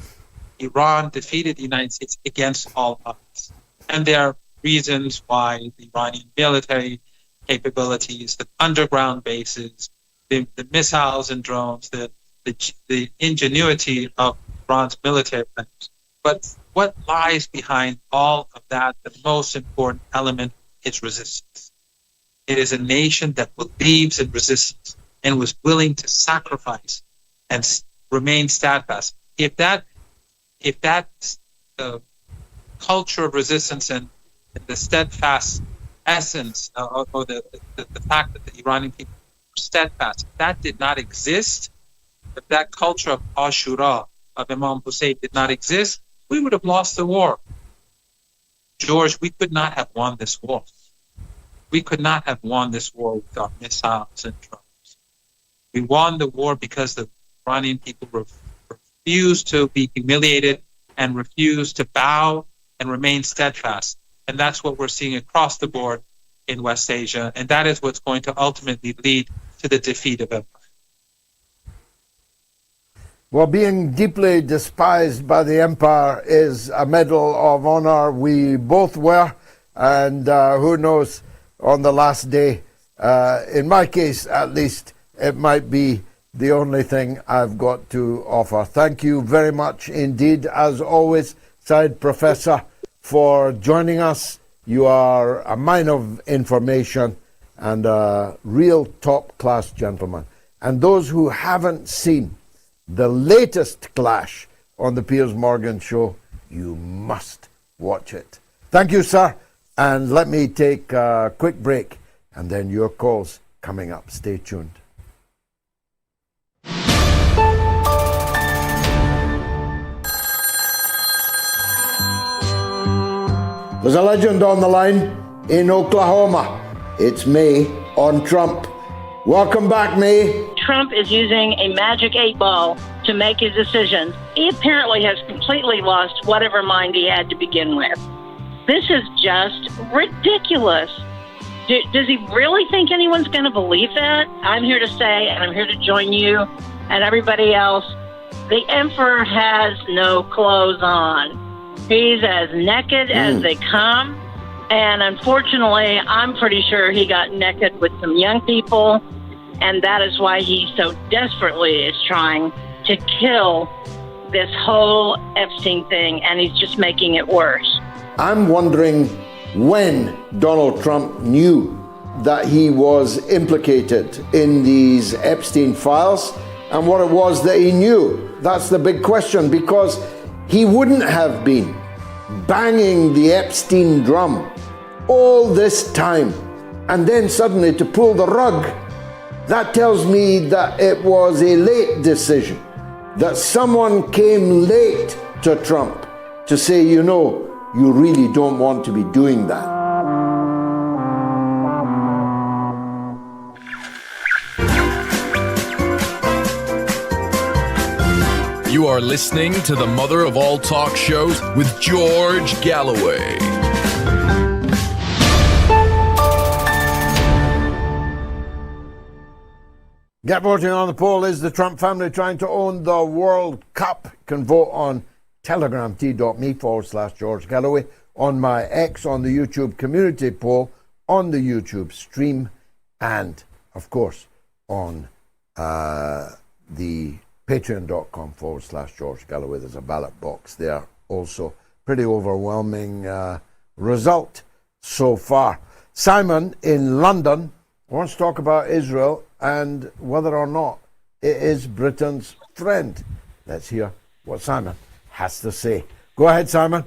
defeated the United States against all odds. And there are reasons why the Iranian military capabilities, the underground bases, the missiles and drones, the ingenuity of Iran's military plans. But what lies behind all of that, the most important element, is resistance. It is a nation that believes in resistance and was willing to sacrifice and remain steadfast. If that culture of resistance and the steadfast essence, or the fact that the Iranian people were steadfast, if that did not exist, if that culture of Ashura, of Imam Hussein, did not exist, we would have lost the war. George, we could not have won this war. We could not have won this war with our missiles and drones. We won the war because the Iranian people refused to be humiliated and refused to bow and remain steadfast. And that's what we're seeing across the board in West Asia. And that is what's going to ultimately lead to the defeat of empire. Well, being deeply despised by the empire is a medal of honor. We both were, and who knows, on the last day, in my case at least, it might be the only thing I've got to offer. Thank you very much indeed, as always, Seyed Professor, for joining us. You are a mine of information and a real top-class gentleman. And those who haven't seen the latest clash on the Piers Morgan show, you must watch it. Thank you, sir. And let me take a quick break, and then your calls coming up. Stay tuned. There's a legend on the line in Oklahoma. It's May on Trump. Welcome back, May. Trump is using a magic 8-ball to make his decisions. He apparently has completely lost whatever mind he had to begin with. This is just ridiculous. Does he really think anyone's going to believe that? I'm here to say, and I'm here to join you and everybody else, the emperor has no clothes on. He's as naked as they come. And unfortunately, I'm pretty sure he got naked with some young people. And that is why he so desperately is trying to kill this whole Epstein thing. And he's just making it worse. I'm wondering when Donald Trump knew that he was implicated in these Epstein files and what it was that he knew. That's the big question, because he wouldn't have been banging the Epstein drum all this time and then suddenly to pull the rug. That tells me that it was a late decision, that someone came late to Trump to say, you know, you really don't want to be doing that. You are listening to the mother of all talk shows with George Galloway. Get voting on the poll. Is the Trump family trying to own the World Cup? You can vote on telegram.me/George Galloway, on my X, on the YouTube community poll, on the YouTube stream, and, of course, on the patreon.com/George Galloway. There's a ballot box there also. Pretty overwhelming result so far. Simon in London wants to talk about Israel and whether or not it is Britain's friend. Let's hear what Simon has to say. Go ahead, Simon.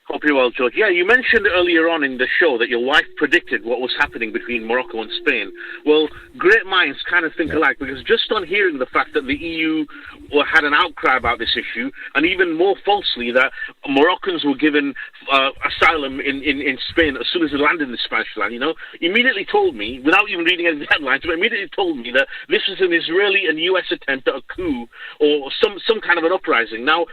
Hope you're well, George. Yeah, you mentioned earlier on in the show that your wife predicted what was happening between Morocco and Spain. Well, great minds kind of think alike, because just on hearing the fact that the EU had an outcry about this issue, and even more falsely that Moroccans were given asylum in Spain as soon as they landed in the Spanish land, you know, immediately told me, without even reading any of the headlines, but immediately told me that this was an Israeli and US attempt at a coup or some kind of an uprising. Now,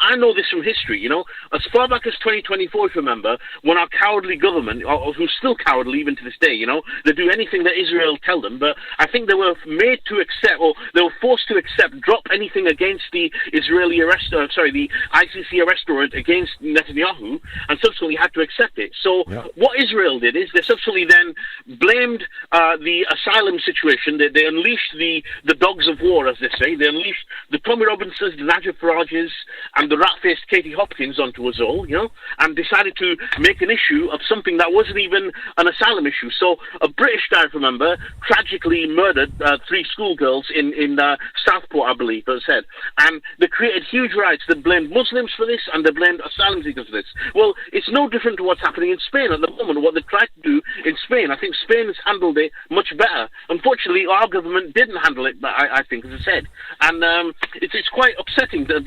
I know this from history, you know, as far back as 2024, if you remember, when our cowardly government, who's still cowardly even to this day, you know, they do anything that Israel tell them, but I think they were made to accept, or they were forced to accept, drop anything against the the ICC arrest warrant against Netanyahu, and subsequently had to accept it. So what Israel did is they subsequently then blamed the asylum situation. They unleashed the dogs of war, as they say. They unleashed the Tommy Robinsons, the Nigel Farages, and the rat-faced Katie Hopkins onto us all, you know. and decided to make an issue of something that wasn't even an asylum issue. So a British guy, remember, tragically murdered 3 schoolgirls in Southport, I believe, as I said. And they created huge riots that blamed Muslims for this, and they blamed asylum seekers for this. Well, it's no different to what's happening in Spain at the moment, what they tried to do in Spain. I think Spain has handled it much better. Unfortunately, our government didn't handle it, I think, as I said. And it's quite upsetting. That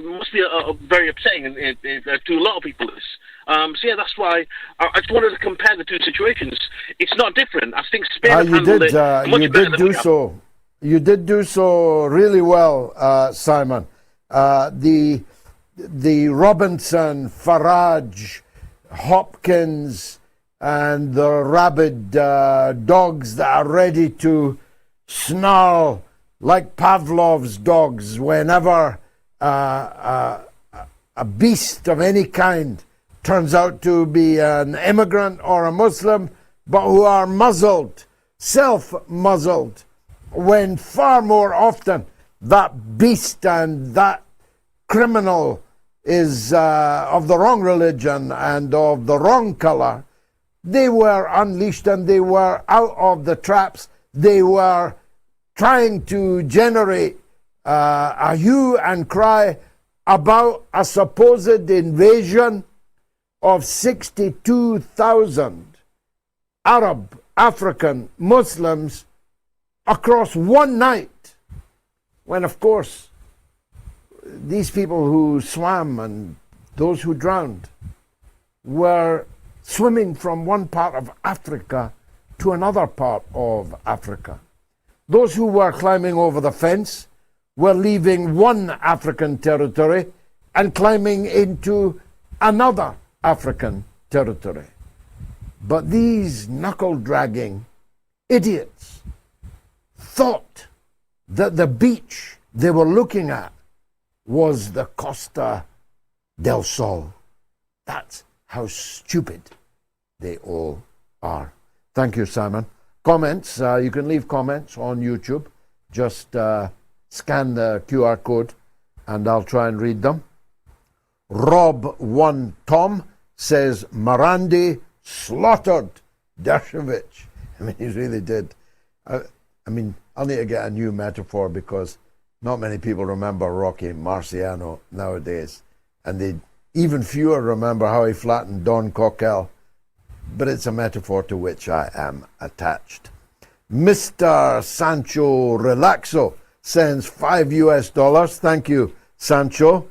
must be very upsetting to a lot of people. This. So yeah, that's why I just wanted to compare the two situations. It's not different. I think Spain handled it much better than we have. You did do so really well, Simon. The Robinson, Farage, Hopkins, and the rabid dogs that are ready to snarl like Pavlov's dogs whenever a beast of any kind turns out to be an immigrant or a Muslim, but who are muzzled, self-muzzled, when far more often that beast and that criminal is of the wrong religion and of the wrong color. They were unleashed and they were out of the traps. They were trying to generate a hue and cry about a supposed invasion of 62,000 Arab, African Muslims across one night, when of course these people who swam and those who drowned were swimming from one part of Africa to another part of Africa. Those who were climbing over the fence were leaving one African territory and climbing into another African territory. But these knuckle-dragging idiots thought that the beach they were looking at was the Costa del Sol. That's how stupid they all are. Thank you, Simon. Comments, you can leave comments on YouTube. Just scan the QR code and I'll try and read them. Rob1 Tom says Marandi slaughtered Dershowitz. I mean, he really did. I mean, I'll need to get a new metaphor because not many people remember Rocky Marciano nowadays. And even fewer remember how he flattened Don Coquel. But it's a metaphor to which I am attached. Mr. Sancho Relaxo sends $5. Thank you, Sancho.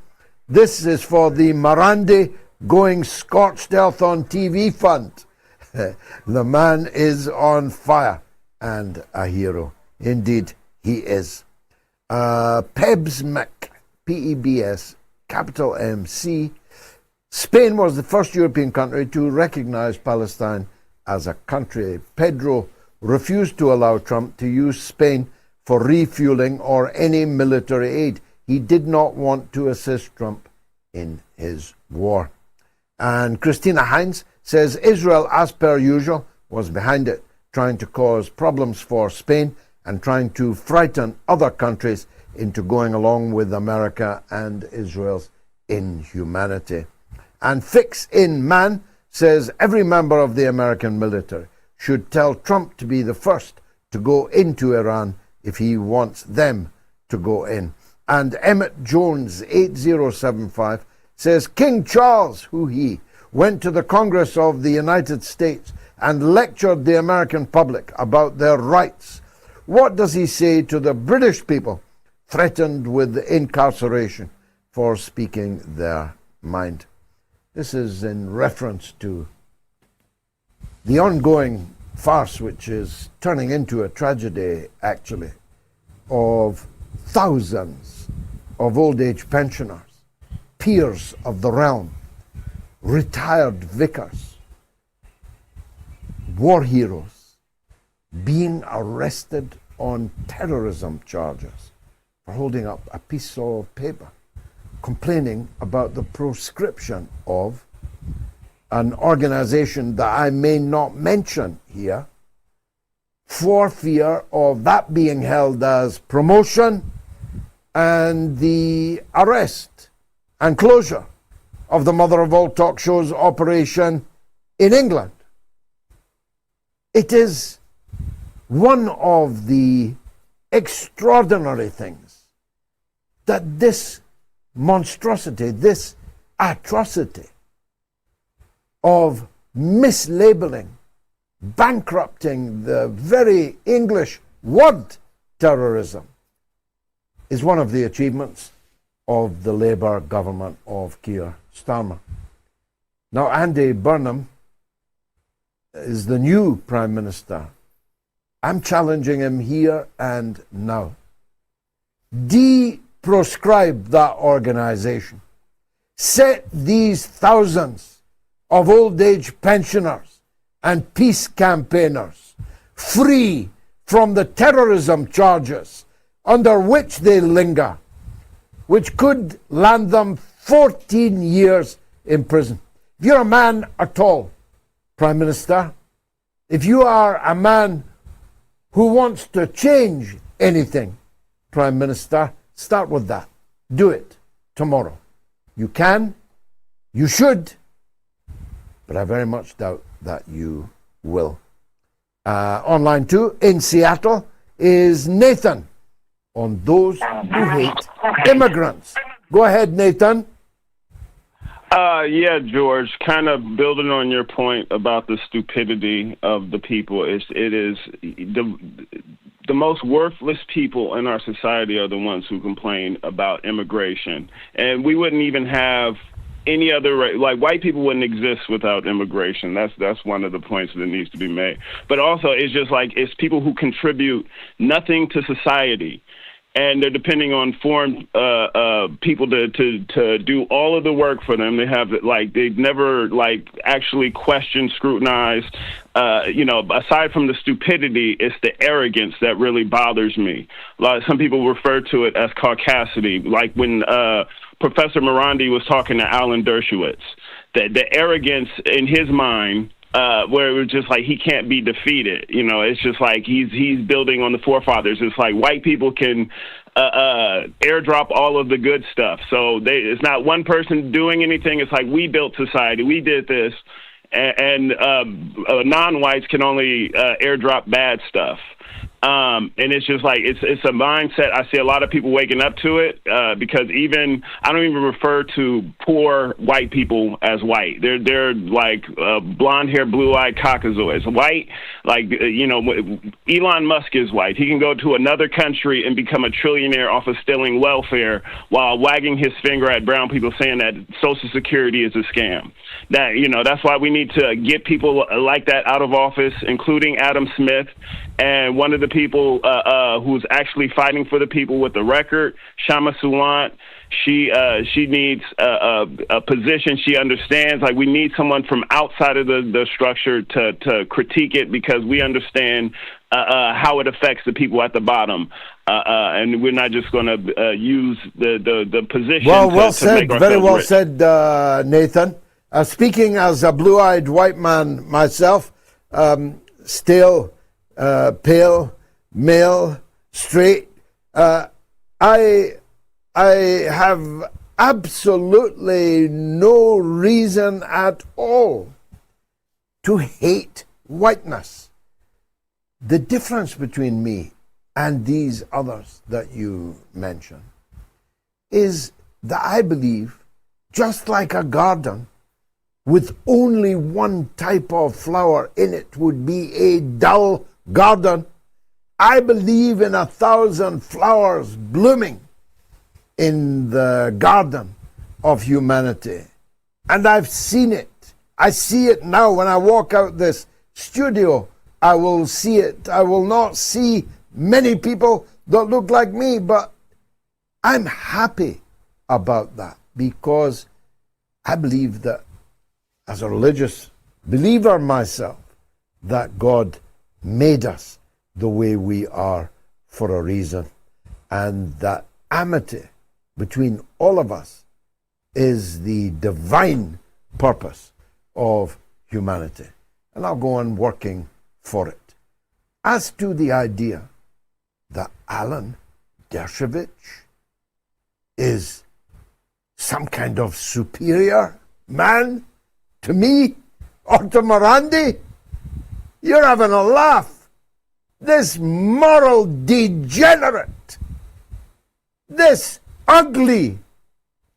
This is for the Marandi Going Scorched Earth on TV fund. The man is on fire and a hero. Indeed, he is. Pebs Mc, P-E-B-S, capital M-C. Spain was the first European country to recognize Palestine as a country. Pedro refused to allow Trump to use Spain for refueling or any military aid. He did not want to assist Trump in his war. And Christina Hines says Israel, as per usual, was behind it, trying to cause problems for Spain and trying to frighten other countries into going along with America and Israel's inhumanity. And Fix in Man says every member of the American military should tell Trump to be the first to go into Iran if he wants them to go in. And Emmett Jones 8075 says King Charles, who he, went to the Congress of the United States and lectured the American public about their rights. What does he say to the British people threatened with incarceration for speaking their mind? This is in reference to the ongoing farce, which is turning into a tragedy, actually, of thousands of old age pensioners, peers of the realm, retired vicars, war heroes, being arrested on terrorism charges for holding up a piece of paper complaining about the proscription of an organization that I may not mention here for fear of that being held as promotion and the arrest and closure of the Mother of All Talk Shows operation in England. It is one of the extraordinary things that this monstrosity, this atrocity of mislabeling, bankrupting the very English word terrorism, is one of the achievements of the Labour government of Keir Starmer. Now, Andy Burnham is the new Prime Minister. I'm challenging him here and now. Proscribe that organization. Set these thousands of old age pensioners and peace campaigners free from the terrorism charges under which they linger, which could land them 14 years in prison. If you're a man at all, Prime Minister, if you are a man who wants to change anything, Prime Minister, start with that. Do it tomorrow. You can, you should, but I very much doubt that you will. Online too, in Seattle, is Nathan on those who hate immigrants. Go ahead, Nathan. Yeah, George, kind of building on your point about the stupidity of the people. It is the most worthless people in our society are the ones who complain about immigration. And we wouldn't even have any other, like white people wouldn't exist without immigration. That's one of the points that needs to be made. But also it's just like, it's people who contribute nothing to society. And they're depending on foreign people to do all of the work for them. They have they've never actually questioned, scrutinized. Aside from the stupidity, it's the arrogance that really bothers me. Some people refer to it as caucasity, like when Professor Marandi was talking to Alan Dershowitz. The arrogance in his mind. Where it was just like he can't be defeated. It's just like he's building on the forefathers. It's like white people can airdrop all of the good stuff. So it's not one person doing anything. It's like we built society. We did this. And non-whites can only airdrop bad stuff. And it's just like it's a mindset. I see a lot of people waking up to it because I don't even refer to poor white people as white. They're like blonde hair, blue eyed Caucasoids. White, Elon Musk is white. He can go to another country and become a trillionaire off of stealing welfare while wagging his finger at brown people saying that Social Security is a scam. That's why we need to get people like that out of office, including Adam Smith. And one of the people who's actually fighting for the people with the record, Shama Sulant, she needs a position she understands. Like, we need someone from outside of the structure to critique it, because we understand how it affects the people at the bottom. And we're not just going to use the position well to said, make very well rich. said, Nathan. Speaking as a blue-eyed white man myself, still pale, male, straight, I have absolutely no reason at all to hate whiteness. The difference between me and these others that you mention is that I believe, just like a garden with only one type of flower in it would be a dull garden, I believe in 1,000 flowers blooming in the garden of humanity. And I've seen it. I see it now. When I walk out this studio, I will see it. I will not see many people that look like me, but I'm happy about that, because I believe that, as a religious believer myself, that God made us the way we are for a reason, and that amity between all of us is the divine purpose of humanity. And I'll go on working for it. As to the idea that Alan Dershowitz is some kind of superior man? To me? Or to Marandi? You're having a laugh. This moral degenerate, this ugly,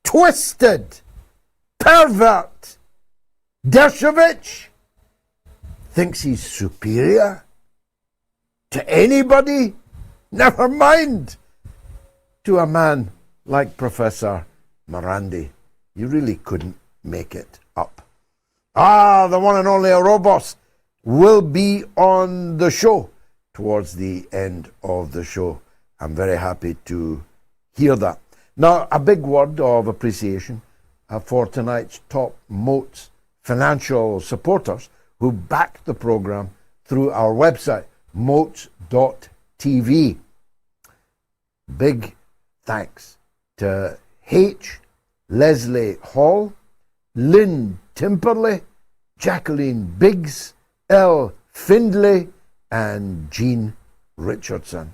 twisted, pervert Dershowitz thinks he's superior to anybody, never mind to a man like Professor Marandi. You really couldn't make it up. The one and only Orobos will be on the show towards the end of the show. I'm very happy to hear that. Now, a big word of appreciation for tonight's top Moats financial supporters who backed the program through our website, moats.tv. Big thanks to H. Leslie Hall, Lynn Timperley, Jacqueline Biggs, L. Findlay, and Jean Richardson.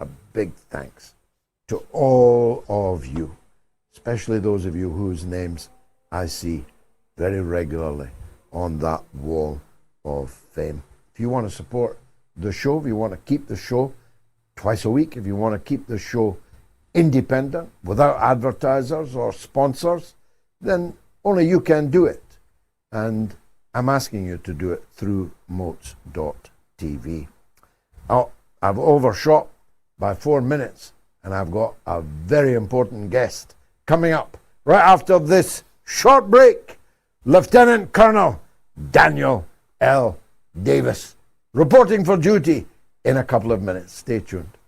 A big thanks to all of you, especially those of you whose names I see very regularly on that wall of fame. If you want to support the show, if you want to keep the show twice a week, if you want to keep the show independent, without advertisers or sponsors, then only you can do it. And I'm asking you to do it through moats.tv. Oh, I've overshot by 4 minutes, and I've got a very important guest coming up right after this short break. Lieutenant Colonel Daniel L. Davis, reporting for duty in a couple of minutes. Stay tuned.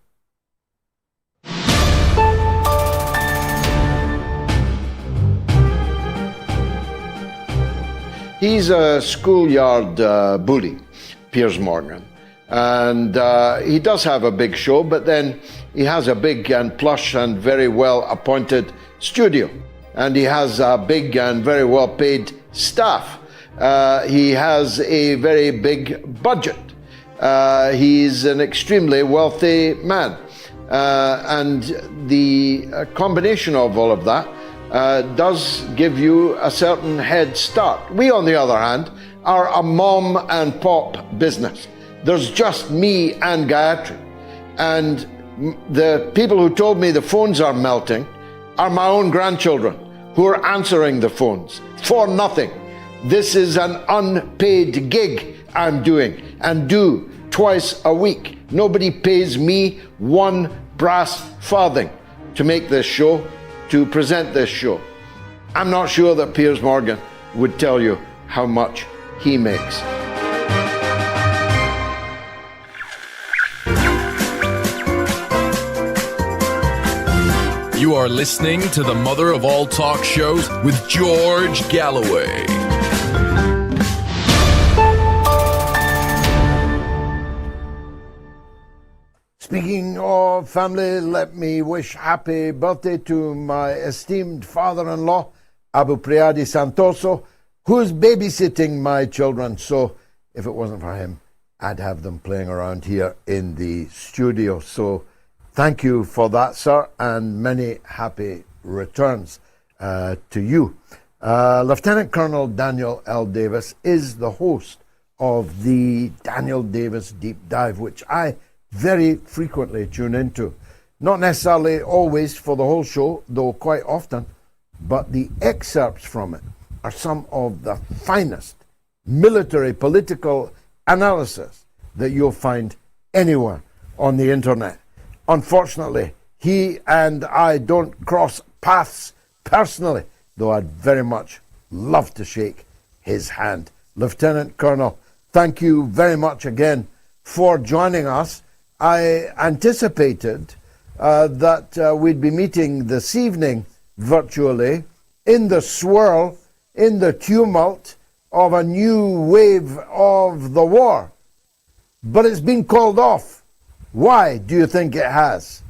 He's a schoolyard bully, Piers Morgan. And he does have a big show, but then he has a big and plush and very well appointed studio. And he has a big and very well paid staff. He has a very big budget. He's an extremely wealthy man. And the combination of all of that does give you a certain head start. We, on the other hand, are a mom and pop business. There's just me and Gayatri. And the people who told me the phones are melting are my own grandchildren who are answering the phones for nothing. This is an unpaid gig I'm doing and do twice a week. Nobody pays me one brass farthing to make this show, to present this show. I'm not sure that Piers Morgan would tell you how much he makes. You are listening to the mother of all talk shows with George Galloway. Speaking of family, let me wish happy birthday to my esteemed father-in-law, Abu Priadi Santoso, who's babysitting my children. So if it wasn't for him, I'd have them playing around here in the studio. So thank you for that, sir, and many happy returns to you. Lieutenant Colonel Daniel L. Davis is the host of the Daniel Davis Deep Dive, which I very frequently tune into. Not necessarily always for the whole show, though quite often, but the excerpts from it are some of the finest military political analysis that you'll find anywhere on the internet. Unfortunately, he and I don't cross paths personally, though I'd very much love to shake his hand. Lieutenant Colonel, thank you very much again for joining us. I anticipated that we'd be meeting this evening virtually in the swirl, in the tumult of a new wave of the war. But it's been called off. Why do you think it has?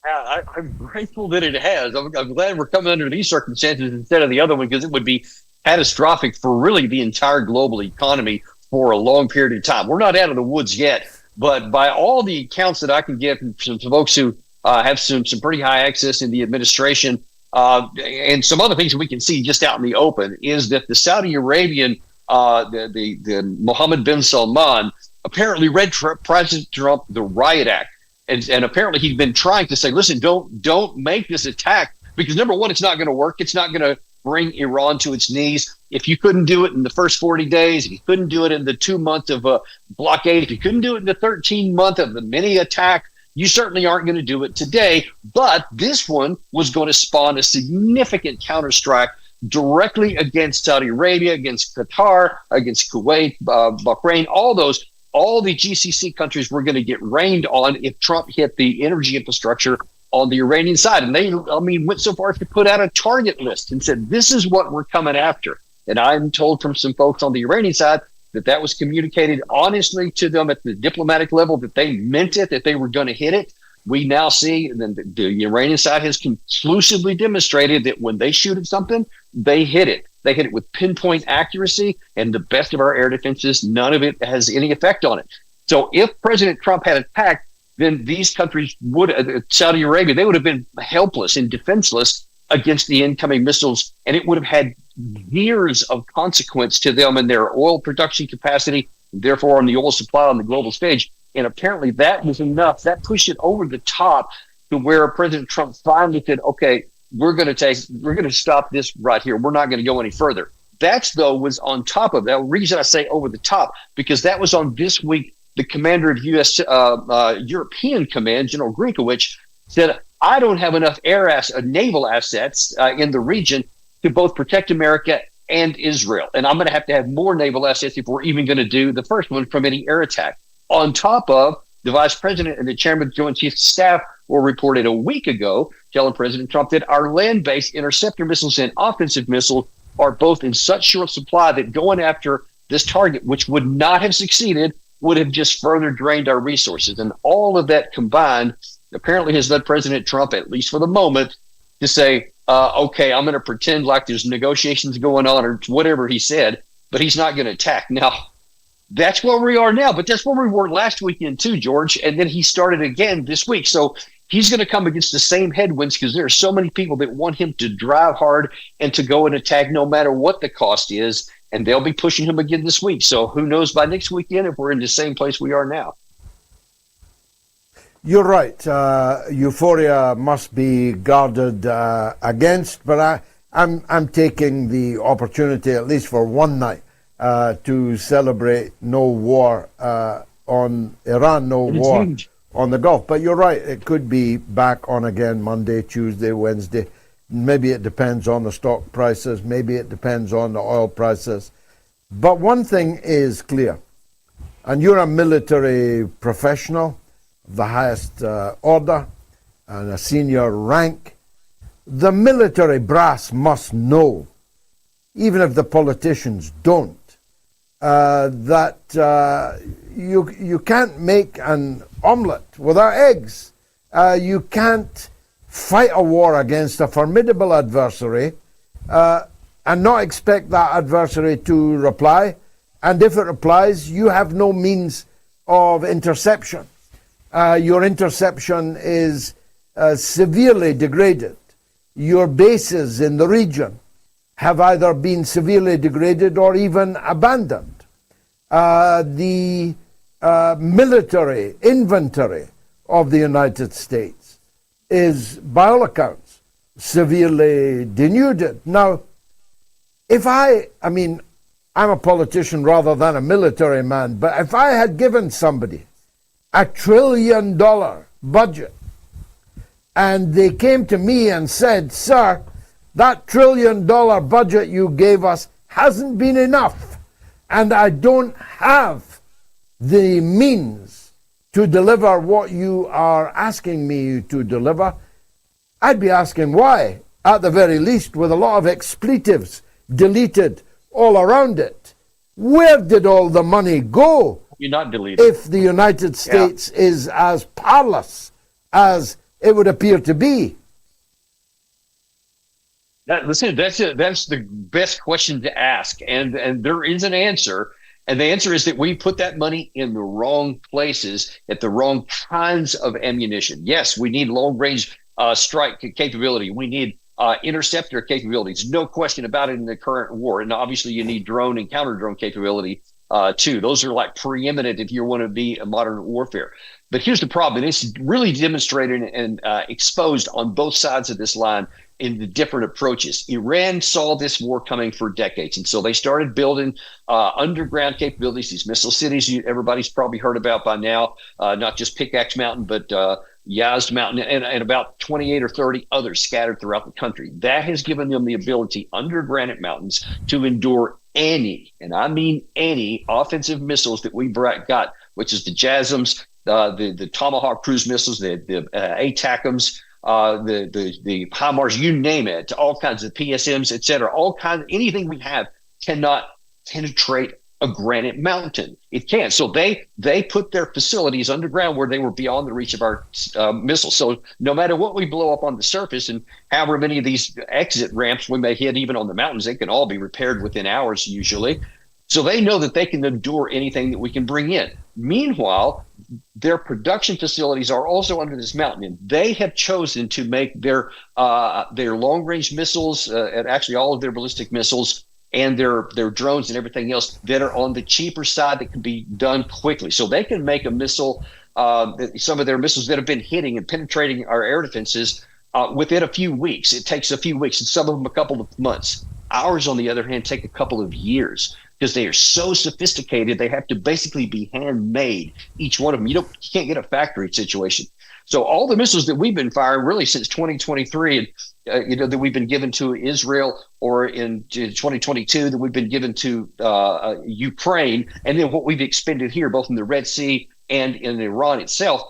I'm grateful that it has. I'm glad we're coming under these circumstances instead of the other one, because it would be catastrophic for really the entire global economy for a long period of time. We're not out of the woods yet, but by all the accounts that I can get from some folks who have some pretty high access in the administration, and some other things that we can see just out in the open is that the Saudi Arabian, the Mohammed bin Salman, apparently read President Trump the Riot Act. And apparently he'd been trying to say, listen, don't make this attack, because number one, it's not going to work. It's not going to bring Iran to its knees. If you couldn't do it in the first 40 days, if you couldn't do it in the 2 months of a blockade, if you couldn't do it in the 13 month of the mini attack, you certainly aren't going to do it today. But this one was going to spawn a significant counterstrike directly against Saudi Arabia, against Qatar, against Kuwait, Bahrain, all the GCC countries were going to get rained on if Trump hit the energy infrastructure on the Iranian side. And they, went so far as to put out a target list and said, this is what we're coming after. And I'm told from some folks on the Iranian side that was communicated honestly to them at the diplomatic level, that they meant it, that they were going to hit it. We now see that the Iranian side has conclusively demonstrated that when they shoot at something, they hit it. They hit it with pinpoint accuracy, and the best of our air defenses, none of it has any effect on it. So if President Trump had attacked, then these countries would, Saudi Arabia, they would have been helpless and defenseless against the incoming missiles, and it would have had years of consequence to them in their oil production capacity, therefore on the oil supply on the global stage. And apparently that was enough. That pushed it over the top to where President Trump finally said, okay, we're going to stop this right here. We're not going to go any further. That, though, was on top of that. The reason I say over the top, because that was on this week, the commander of U.S. European Command, General Grinkowicz, said, I don't have enough naval assets in the region to both protect America and Israel. And I'm going to have more naval assets if we're even going to do the first one from any air attack. On top of the vice president and the chairman of the Joint Chiefs of Staff were reported a week ago telling President Trump that our land-based interceptor missiles and offensive missiles are both in such short supply that going after this target, which would not have succeeded, would have just further drained our resources. And all of that combined apparently has led President Trump, at least for the moment, to say, okay, I'm going to pretend like there's negotiations going on or whatever he said, but he's not going to attack. Now, that's where we are now, but that's where we were last weekend too, George. And then he started again this week. So he's going to come against the same headwinds because there are so many people that want him to drive hard and to go and attack no matter what the cost is. And they'll be pushing him again this week. So who knows by next weekend if we're in the same place we are now. You're right. Euphoria must be guarded against, but I'm taking the opportunity, at least for one night, to celebrate no war on Iran, no war on the Gulf. But you're right, it could be back on again Monday, Tuesday, Wednesday. Maybe it depends on the stock prices. Maybe it depends on the oil prices. But one thing is clear, and you're a military professional of the highest order and a senior rank. The military brass must know, even if the politicians don't, that you can't make an omelette without eggs. You can't fight a war against a formidable adversary and not expect that adversary to reply. And if it replies, you have no means of interception. Your interception is severely degraded. Your bases in the region have either been severely degraded or even abandoned. The military inventory of the United States is, by all accounts, severely denuded. Now, I'm a politician rather than a military man, but if I had given somebody $1 trillion budget and they came to me and said, sir, that $1 trillion budget you gave us hasn't been enough, and I don't have the means to deliver what you are asking me to deliver, I'd be asking why, at the very least, with a lot of expletives deleted all around it. Where did all the money go? You're not deleted. If the United States is as powerless as it would appear to be. Listen, that's the best question to ask, and there is an answer, and the answer is that we put that money in the wrong places at the wrong kinds of ammunition. Yes, we need long-range strike capability. We need interceptor capabilities. No question about it in the current war. And obviously you need drone and counter drone capability too. Those are like preeminent if you want to be a modern warfare. But here's the problem. And it's really demonstrated and exposed on both sides of this line in the different approaches. Iran saw this war coming for decades. And so they started building underground capabilities, these missile cities everybody's probably heard about by now, not just Pickaxe Mountain, but Yazd Mountain, and about 28 or 30 others scattered throughout the country. That has given them the ability under granite mountains to endure any, and I mean any, offensive missiles that we got, which is the JASSMs, the Tomahawk cruise missiles, the ATACMs, the HIMARS, you name it, all kinds of PSMs, et cetera, all kinds, anything we have cannot penetrate a granite mountain. It can't. So they put their facilities underground where they were beyond the reach of our missiles. So no matter what we blow up on the surface, and however many of these exit ramps we may hit even on the mountains, they can all be repaired within hours usually. So they know that they can endure anything that we can bring in. Meanwhile, their production facilities are also under this mountain, and they have chosen to make their long-range missiles, and actually all of their ballistic missiles and their drones and everything else that are on the cheaper side that can be done quickly. So they can make a missile, some of their missiles that have been hitting and penetrating our air defenses within a few weeks. It takes a few weeks, and some of them a couple of months. Ours, on the other hand, take a couple of years because they are so sophisticated. They have to basically be handmade, each one of them. You can't get a factory situation. So all the missiles that we've been firing really since 2023, that we've been given to Israel, or in 2022 that we've been given to Ukraine, and then what we've expended here, both in the Red Sea and in Iran itself,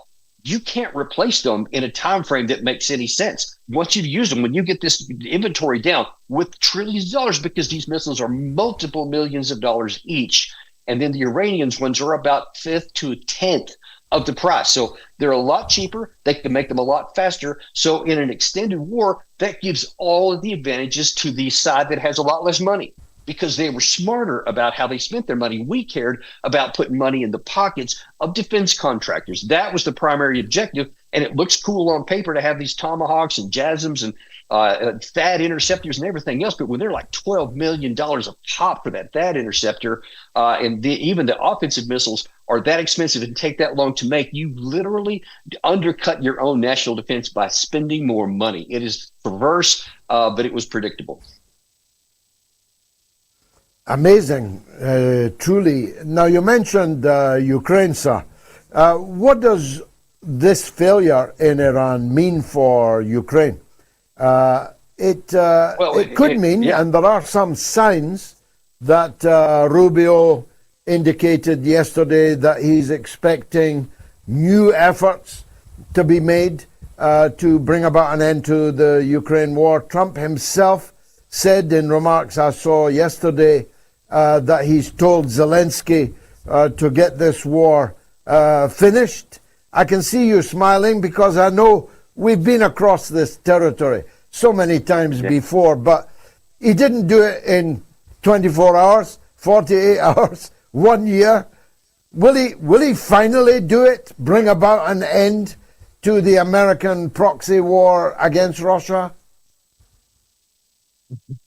you can't replace them in a time frame that makes any sense. Once you've used them, when you get this inventory down with trillions of dollars, because these missiles are multiple millions of dollars each, and then the Iranians ones are about fifth to a tenth of the price. So they're a lot cheaper. They can make them a lot faster. So in an extended war, that gives all of the advantages to the side that has a lot less money, because they were smarter about how they spent their money. We cared about putting money in the pockets of defense contractors. That was the primary objective. And it looks cool on paper to have these Tomahawks and JASSMs and THAAD interceptors and everything else. But when they're like $12 million a pop for that THAAD interceptor, and even the offensive missiles are that expensive and take that long to make, you literally undercut your own national defense by spending more money. It is perverse, but it was predictable. Amazing, truly. Now, you mentioned Ukraine, sir. What does this failure in Iran mean for Ukraine? It could mean, yeah. and there are some signs that Rubio indicated yesterday that he's expecting new efforts to be made to bring about an end to the Ukraine war. Trump himself said in remarks I saw yesterday that he's told Zelensky to get this war finished. I can see you smiling because I know we've been across this territory so many times before, but he didn't do it in 24 hours, 48 hours, 1 year. Will he finally do it, bring about an end to the American proxy war against Russia?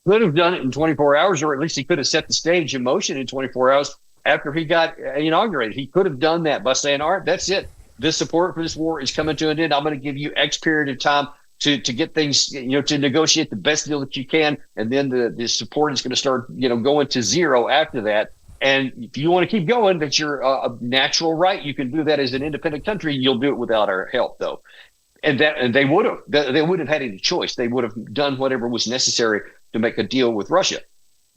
Could have done it in 24 hours, or at least he could have set the stage in motion in 24 hours after he got inaugurated. He could have done that by saying, all right, that's it. This support for this war is coming to an end. I'm going to give you X period of time to get things, to negotiate the best deal that you can. And then the support is going to start, going to zero after that. And if you want to keep going, that's your natural right. You can do that as an independent country. You'll do it without our help, though. And they would have. They wouldn't have had any choice. They would have done whatever was necessary to make a deal with Russia.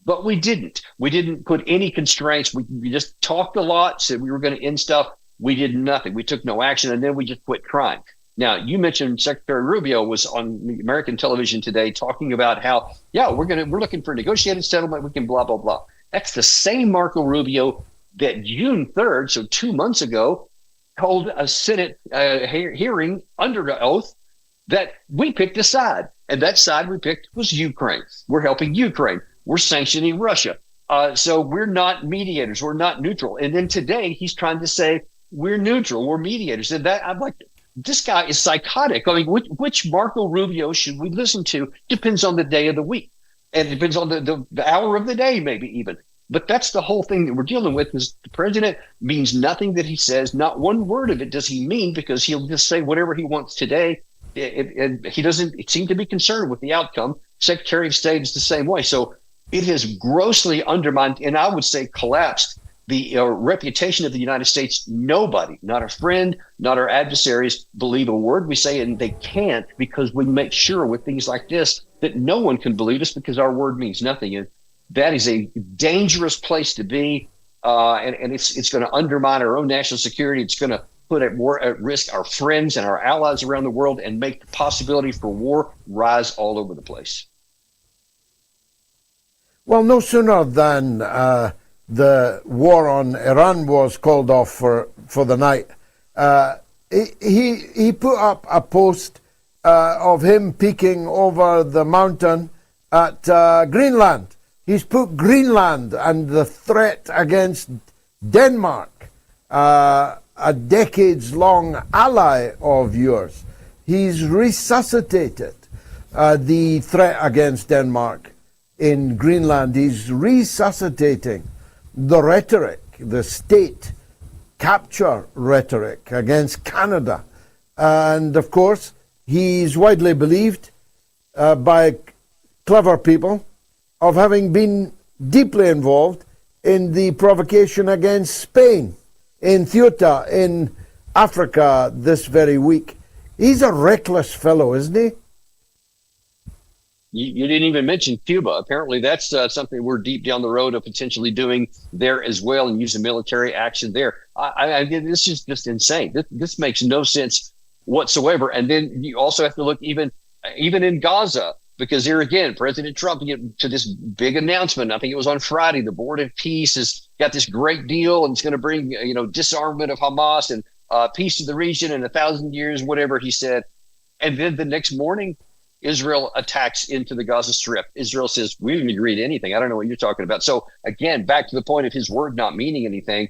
But we didn't. We didn't put any constraints. We just talked a lot, said we were going to end stuff. We did nothing. We took no action, and then we just quit trying. Now, you mentioned Secretary Rubio was on American television today talking about how, we're looking for a negotiated settlement. We can blah, blah, blah. That's the same Marco Rubio that June 3rd, so 2 months ago, told a Senate hearing under oath that we picked a side. And that side we picked was Ukraine. We're helping Ukraine. We're sanctioning Russia. So we're not mediators. We're not neutral. And then today he's trying to say we're neutral. We're mediators. And that this guy is psychotic. I mean, which Marco Rubio should we listen to depends on the day of the week. And it depends on the hour of the day, maybe even. But that's the whole thing that we're dealing with is the president means nothing that he says. Not one word of it does he mean, because he'll just say whatever he wants today. He doesn't seem to be concerned with the outcome. Secretary of State is the same way. So it has grossly undermined, and I would say collapsed, the reputation of the United States. Nobody, not our friend, not our adversaries, believe a word we say, and they can't, because we make sure with things like this that no one can believe us because our word means nothing. And that is a dangerous place to be, and it's going to undermine our own national security. It's going to put at risk our friends and our allies around the world, and make the possibility for war rise all over the place. Well, no sooner than the war on Iran was called off for the night, he put up a post of him peeking over the mountain at Greenland. He's put Greenland and the threat against Denmark, a decades-long ally of yours. He's resuscitated the threat against Denmark in Greenland. He's resuscitating the rhetoric, the state capture rhetoric against Canada. And of course, he's widely believed by clever people of having been deeply involved in the provocation against Spain in Ceuta in Africa this very week. He's a reckless fellow, isn't he? You didn't even mention Cuba. Apparently, that's something we're deep down the road of potentially doing there as well, and using military action there. This is just insane. This makes no sense whatsoever. And then you also have to look even in Gaza, because here again, President Trump, to this big announcement, I think it was on Friday, the Board of Peace has got this great deal, and it's going to bring disarmament of Hamas and peace to the region in 1,000 years, whatever he said. And then the next morning, Israel attacks into the Gaza Strip. Israel says, we didn't agree to anything. I don't know what you're talking about. So again, back to the point of his word not meaning anything.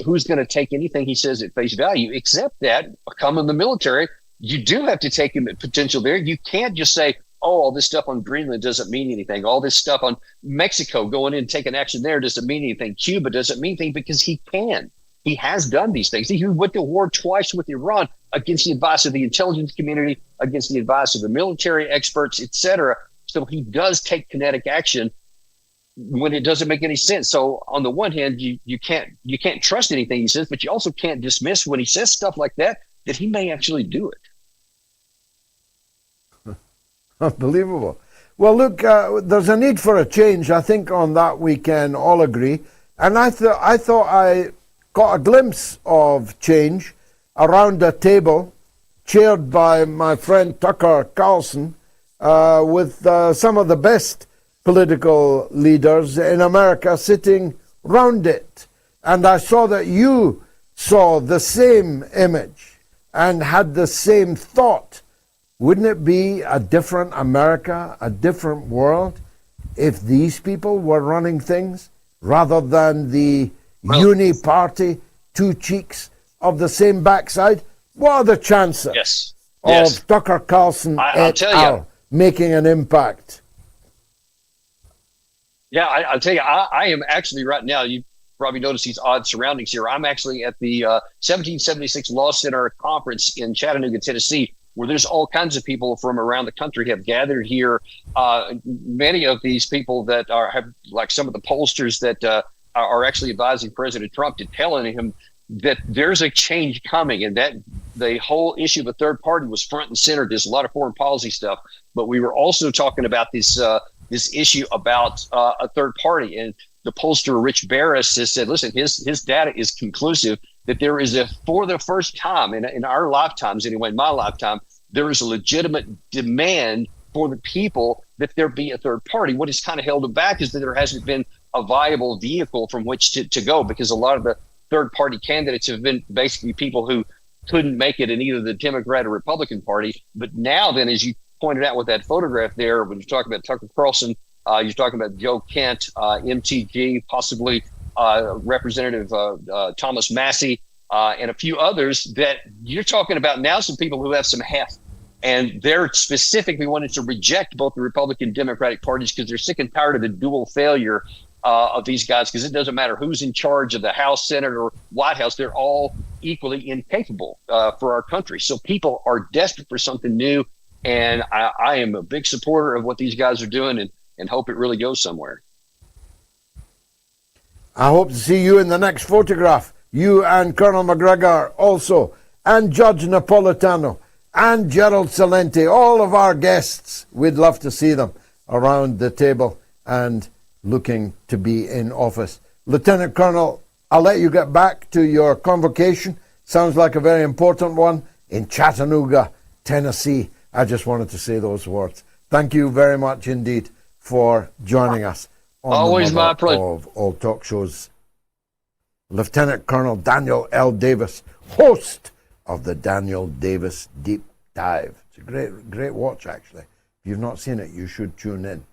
Who's going to take anything he says at face value, except that, come in the military, you do have to take him at potential there. You can't just say, oh, all this stuff on Greenland doesn't mean anything. All this stuff on Mexico going in and taking action there doesn't mean anything. Cuba doesn't mean anything, because he can. He has done these things. He went to war twice with Iran against the advice of the intelligence community, against the advice of the military experts, etc. So he does take kinetic action when it doesn't make any sense. So on the one hand, you can't trust anything he says, but you also can't dismiss when he says stuff like that he may actually do it. Unbelievable. Well, look, there's a need for a change. I think on that we can all agree. And I thought I got a glimpse of change around a table chaired by my friend Tucker Carlson with some of the best political leaders in America sitting round it. And I saw that you saw the same image and had the same thought. Wouldn't it be a different America, a different world, if these people were running things rather than the uni-party, two cheeks of the same backside? What are the chances of Tucker Carlson et al. Making an impact? Yeah, I'll tell you, I am actually right now, you probably noticed these odd surroundings here. I'm actually at the 1776 Law Center conference in Chattanooga, Tennessee, where there's all kinds of people from around the country have gathered here. Many of these people that have, like some of the pollsters that are actually advising President Trump and telling him that there's a change coming, and that the whole issue of a third party was front and center. There's a lot of foreign policy stuff, but we were also talking about this issue about a third party. And the pollster Rich Barris has said, listen, his data is conclusive that there is for the first time in our lifetimes, anyway, in my lifetime, there is a legitimate demand for the people that there be a third party. What has kind of held it back is that there hasn't been a viable vehicle from which to go, because a lot of the third party candidates have been basically people who couldn't make it in either the Democrat or Republican Party. But now then, as you pointed out with that photograph there, when you're talking about Tucker Carlson, you're talking about Joe Kent, MTG, possibly Representative Thomas Massey, and a few others that you're talking about now, some people who have some heft. And they're specifically wanting to reject both the Republican and Democratic parties because they're sick and tired of the dual failure of these guys, because it doesn't matter who's in charge of the House, Senate, or White House. They're all equally incapable for our country. So people are desperate for something new. And I am a big supporter of what these guys are doing and hope it really goes somewhere. I hope to see you in the next photograph. You and Colonel McGregor also, and Judge Napolitano, and Gerald Salenti, all of our guests. We'd love to see them around the table and looking to be in office. Lieutenant Colonel, I'll let you get back to your convocation. Sounds like a very important one in Chattanooga, Tennessee. I just wanted to say those words. Thank you very much indeed for joining us on Always the my pleasure. of all talk shows. Lieutenant Colonel Daniel L Davis, host of the Daniel Davis Deep Dive. It's a great watch, actually. If you've not seen it, you should tune in.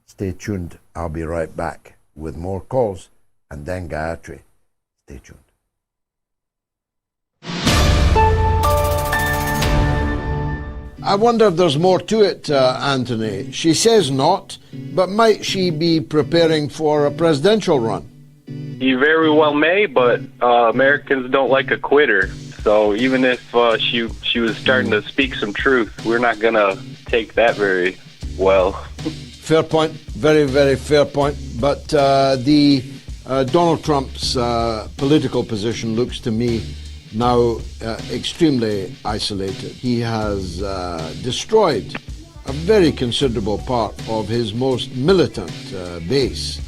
Stay tuned. I'll be right back with more calls and then Gayatri. Stay tuned. I wonder if there's more to it, Anthony. She says not, but might she be preparing for a presidential run? You very well may, but Americans don't like a quitter. So even if she was starting to speak some truth, we're not going to take that very well. Fair point. Very, very fair point. But the Donald Trump's political position looks to me now extremely isolated. He has destroyed a very considerable part of his most militant base.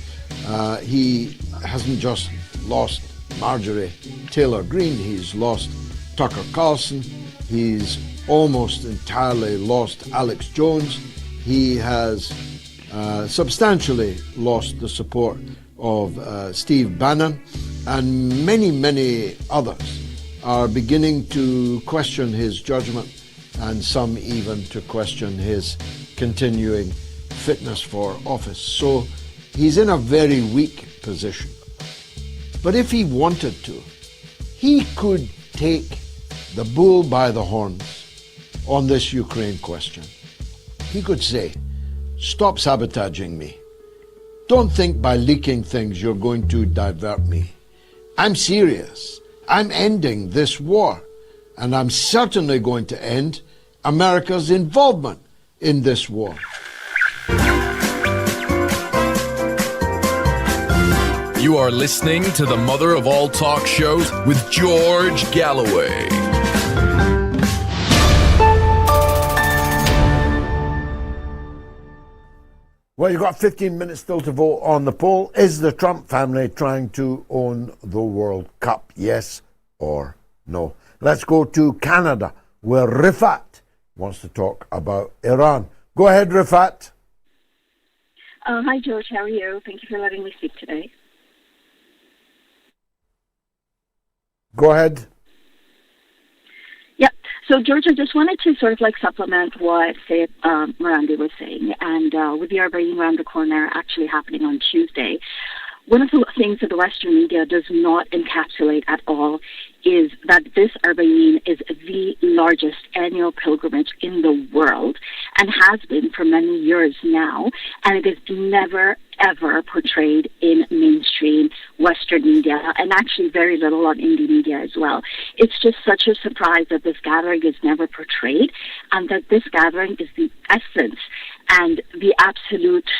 He hasn't just lost Marjorie Taylor Greene, he's lost Tucker Carlson, he's almost entirely lost Alex Jones, he has substantially lost the support of Steve Bannon, and many, many others are beginning to question his judgment, and some even to question his continuing fitness for office. So he's in a very weak position. But if he wanted to, he could take the bull by the horns on this Ukraine question. He could say, stop sabotaging me. Don't think by leaking things you're going to divert me. I'm serious. I'm ending this war, and I'm certainly going to end America's involvement in this war. You are listening to the mother of all talk shows with George Galloway. Well, you've got 15 minutes still to vote on the poll. Is the Trump family trying to own the World Cup? Yes or no? Let's go to Canada, where Rifat wants to talk about Iran. Go ahead, Rifat. Hi, George. How are you? Thank you for letting me speak today. Go ahead. Yeah. So, George, I just wanted to sort of like supplement what Seyed Marandi was saying. And with the Arbaeen around the corner actually happening on Tuesday, one of the things that the Western media does not encapsulate at all is that this Arbaeen is the largest annual pilgrimage in the world and has been for many years now, and it is never, ever portrayed in mainstream Western media, and actually very little on indie media as well. It's just such a surprise that this gathering is never portrayed, and that this gathering is the essence and the absolute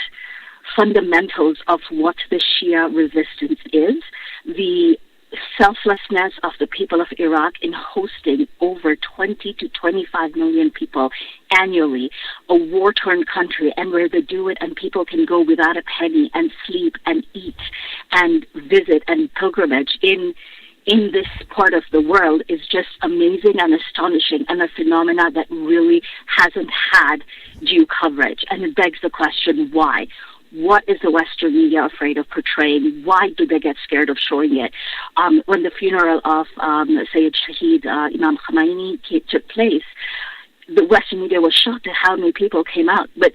fundamentals of what the Shia resistance is, the selflessness of the people of Iraq in hosting over 20 to 25 million people annually, a war-torn country, and where they do it and people can go without a penny and sleep and eat and visit and pilgrimage in this part of the world is just amazing and astonishing, and a phenomena that really hasn't had due coverage. And it begs the question, why? What is the Western media afraid of portraying? Why do they get scared of showing it? When the funeral of Sayyid Shaheed Imam Khomeini took place, the Western media was shocked at how many people came out. But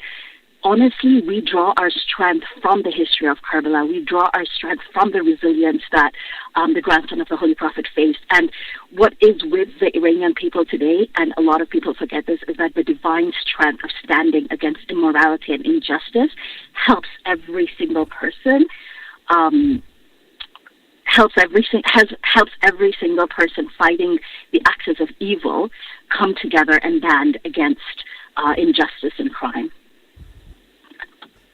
honestly, we draw our strength from the history of Karbala. We draw our strength from the resilience that the grandson of the Holy Prophet faced. And what is with the Iranian people today, and a lot of people forget this, is that the divine strength of standing against immorality and injustice helps every single person. Helps every single person fighting the axis of evil come together and band against injustice and crime.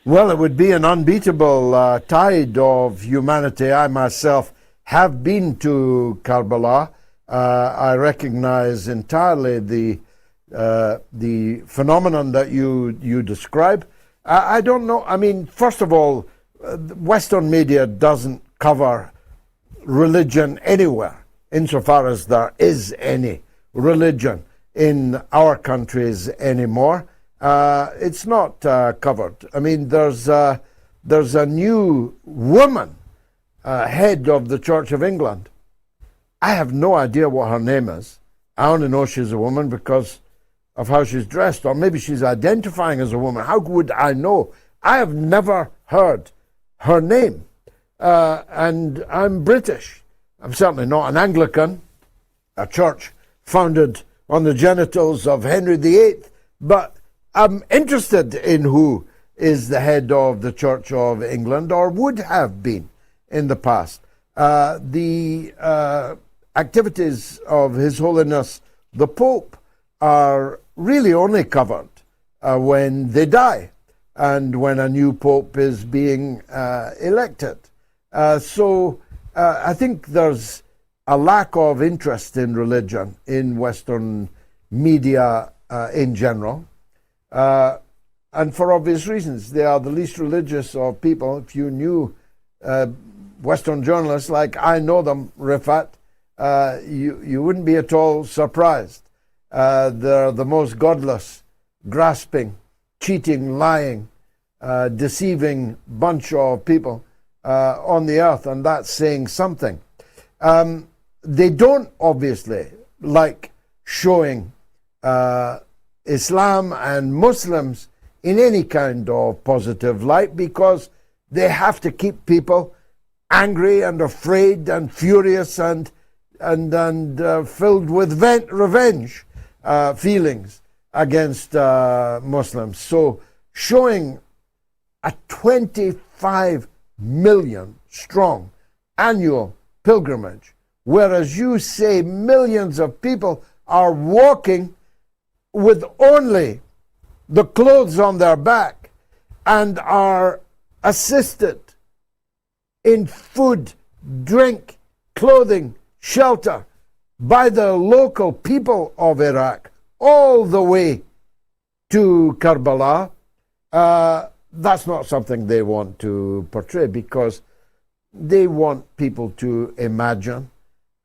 Well, it would be an unbeatable tide of humanity. I myself have been to Karbala. I recognize entirely the phenomenon that you describe. I don't know. I mean, first of all, Western media doesn't cover religion anywhere, insofar as there is any religion in our countries anymore. It's not covered. I mean, there's a new woman head of the Church of England. I have no idea what her name is. I only know she's a woman because of how she's dressed, or maybe she's identifying as a woman. How would I know? I have never heard her name. And I'm British. I'm certainly not an Anglican, a church founded on the genitals of Henry VIII, but I'm interested in who is the head of the Church of England, or would have been in the past. The activities of His Holiness the Pope are really only covered when they die and when a new Pope is being elected. So I think there's a lack of interest in religion in Western media in general. And for obvious reasons. They are the least religious of people. If you knew Western journalists like I know them, Rifat, you wouldn't be at all surprised. They're the most godless, grasping, cheating, lying, deceiving bunch of people on the earth, and that's saying something. They don't obviously like showing Islam and Muslims in any kind of positive light because they have to keep people angry and afraid and furious and filled with revenge feelings against Muslims. So showing a 25 million strong annual pilgrimage, whereas you say millions of people are walking with only the clothes on their back and are assisted in food, drink, clothing, shelter by the local people of Iraq all the way to Karbala. That's not something they want to portray because they want people to imagine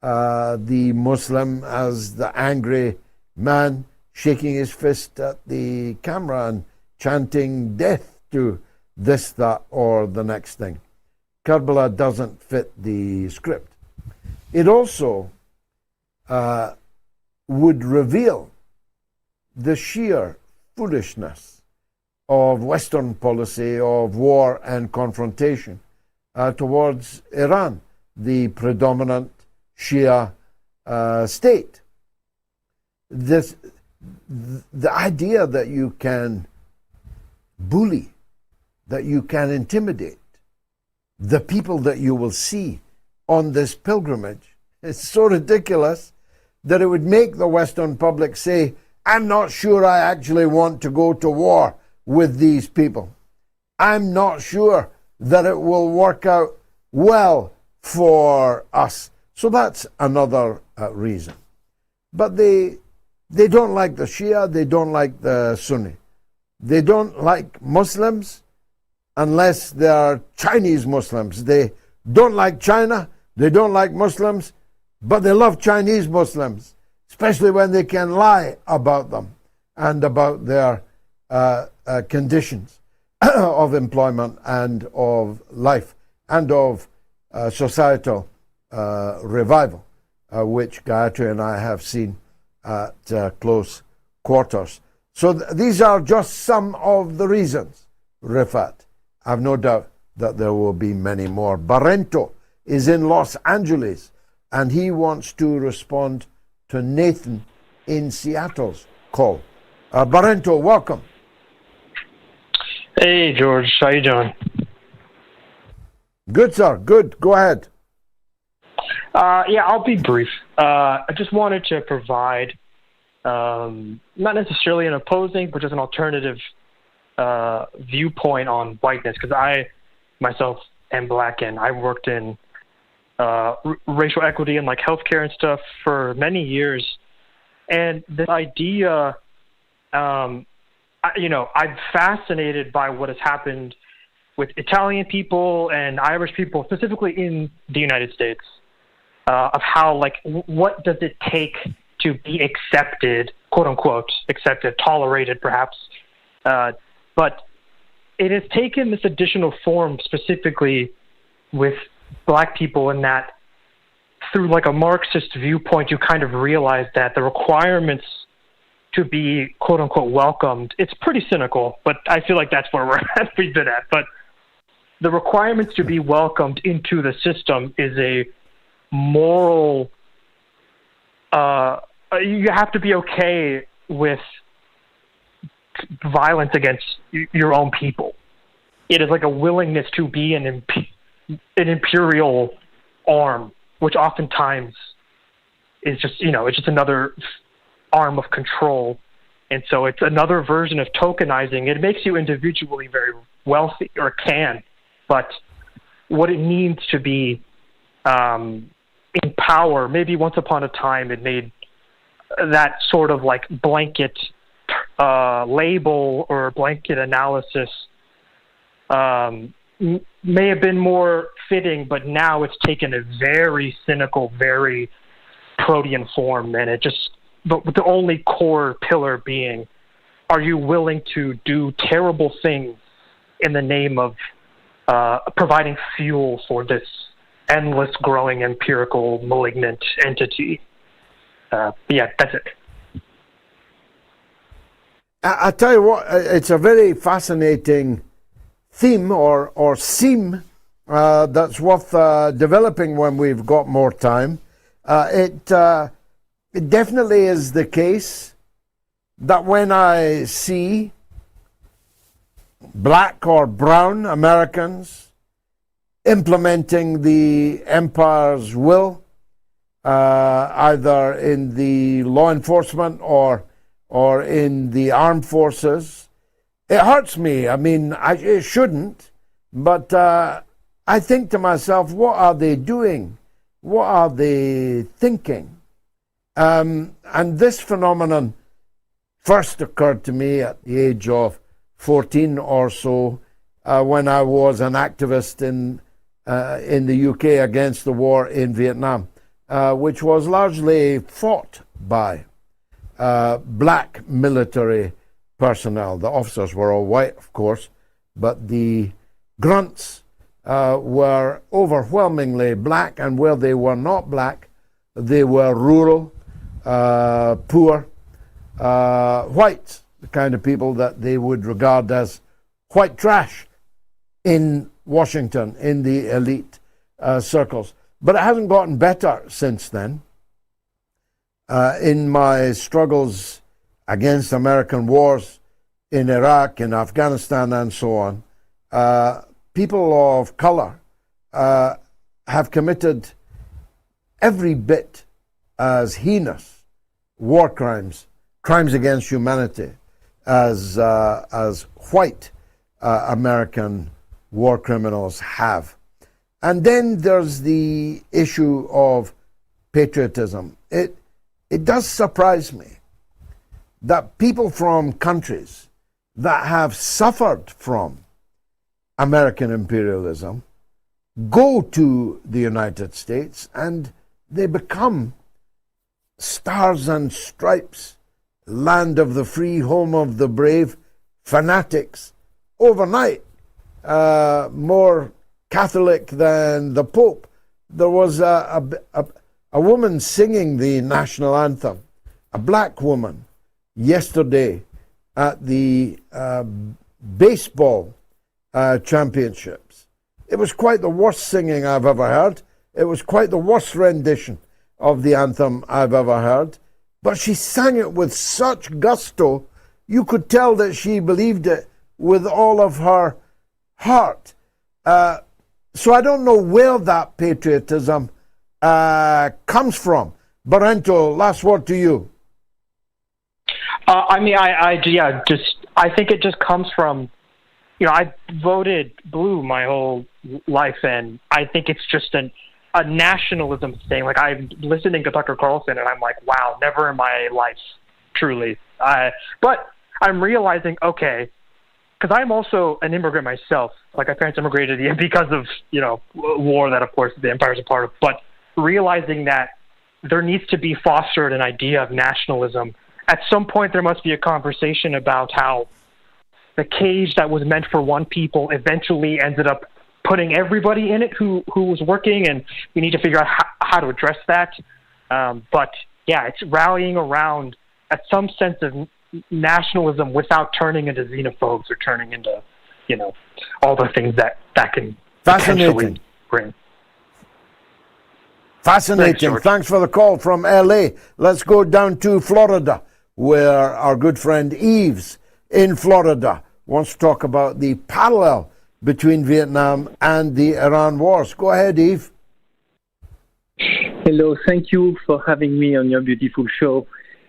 the Muslim as the angry man shaking his fist at the camera and chanting death to this, that, or the next thing. Karbala doesn't fit the script. It also would reveal the sheer foolishness of Western policy of war and confrontation towards Iran, the predominant Shia state. The idea that you can bully, that you can intimidate the people that you will see on this pilgrimage is so ridiculous that it would make the Western public say, I'm not sure I actually want to go to war with these people. I'm not sure that it will work out well for us. So that's another reason. But they don't like the Shia, they don't like the Sunni. They don't like Muslims unless they are Chinese Muslims. They don't like China, they don't like Muslims, but they love Chinese Muslims, especially when they can lie about them and about their conditions of employment and of life and of societal revival, which Gayatri and I have seen at close quarters. So these are just some of the reasons Rifat. I've no doubt that there will be many more. Barrento is in Los Angeles, and he wants to respond to Nathan in Seattle's call. Barrento, welcome. Hey, George. How you doing? Good, sir. Good. Go ahead. Yeah, I'll be brief. I just wanted to provide not necessarily an opposing, but just an alternative viewpoint on whiteness, because I myself am black and I worked in racial equity and like healthcare and stuff for many years. And this idea, I'm fascinated by what has happened with Italian people and Irish people, specifically in the United States, of how, like, what does it take to be accepted, quote unquote, accepted, tolerated perhaps. But it has taken this additional form specifically with black people, in that through like a Marxist viewpoint, you kind of realize that the requirements to be quote unquote welcomed, it's pretty cynical, but I feel like that's where we've been at. But the requirements to be welcomed into the system is a moral, you have to be okay with violence against your own people. It is like a willingness to be an imperial arm, which oftentimes is just, it's just another arm of control. And so it's another version of tokenizing. It makes you individually very wealthy, or can, but what it means to be in power, maybe once upon a time it made that sort of like blanket label or blanket analysis may have been more fitting, but now it's taken a very cynical, very protean form, and it just, but with the only core pillar being, are you willing to do terrible things in the name of providing fuel for this endless growing empirical malignant entity? Yeah, that's it. I tell you what, it's a very fascinating theme or seam that's worth developing when we've got more time. It definitely is the case that when I see black or brown Americans implementing the empire's will, either in the law enforcement or in the armed forces, it hurts me. I mean, it shouldn't, but I think to myself, what are they doing? What are they thinking? And this phenomenon first occurred to me at the age of 14 or so, when I was an activist in the UK against the war in Vietnam, which was largely fought by black military personnel. The officers were all white, of course, but the grunts were overwhelmingly black, and where they were not black, they were rural, poor, whites, the kind of people that they would regard as white trash in Washington, in the elite circles. But it hasn't gotten better since then. In my struggles against American wars in Iraq, in Afghanistan, and so on, people of color have committed every bit as heinous war crimes, crimes against humanity, as white American war criminals have. And then there's the issue of patriotism. It does surprise me that people from countries that have suffered from American imperialism go to the United States and they become stars and stripes, land of the free, home of the brave, fanatics overnight, more Catholic than the Pope. There was a woman singing the national anthem, a black woman, yesterday at the baseball championships. It was quite the worst singing I've ever heard. It was quite the worst rendition of the anthem I've ever heard. But she sang it with such gusto, you could tell that she believed it with all of her heart. So I don't know where that patriotism comes from. Barento, last word to you. I think it just comes from, I voted blue my whole life, and I think it's just a nationalism thing. Like, I'm listening to Tucker Carlson, and I'm like, wow, never in my life, truly. But I'm realizing, okay, because I'm also an immigrant myself. Like, my parents immigrated because of, war that, of course, the empire's a part of. But realizing that there needs to be fostered an idea of nationalism. At some point, there must be a conversation about how the cage that was meant for one people eventually ended up putting everybody in it who was working, and we need to figure out how to address that. But yeah, it's rallying around some sense of nationalism without turning into xenophobes or turning into, all the things that can potentially bring. Fascinating. Thanks for the call from LA. Let's go down to Florida, where our good friend Yves in Florida wants to talk about the parallel between Vietnam and the Iran wars. Go ahead, Yves. Hello, thank you for having me on your beautiful show.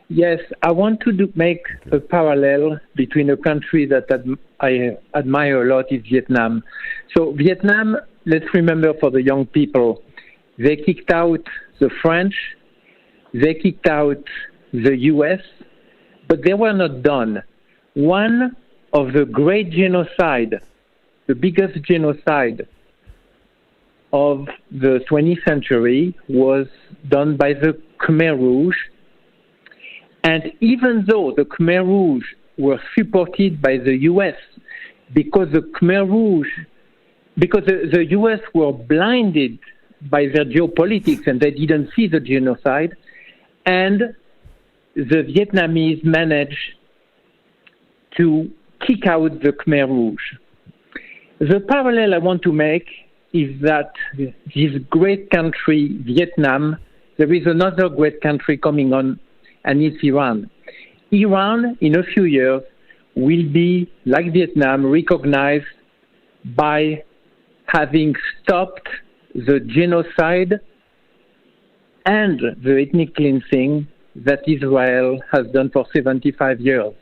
Yes, I want to make a parallel between a country that I admire a lot is Vietnam. So Vietnam, let's remember for the young people, they kicked out the French, they kicked out the US, but they were not done. One of the great genocide, the biggest genocide of the 20th century was done by the Khmer Rouge. And even though the Khmer Rouge were supported by the US, because the Khmer Rouge, because the US were blinded by their geopolitics and they didn't see the genocide, and the Vietnamese managed to kick out the Khmer Rouge. The parallel I want to make is that this great country, Vietnam, there is another great country coming on, and it's Iran. Iran, in a few years, will be, like Vietnam, recognized by having stopped the genocide and the ethnic cleansing that Israel has done for 75 years.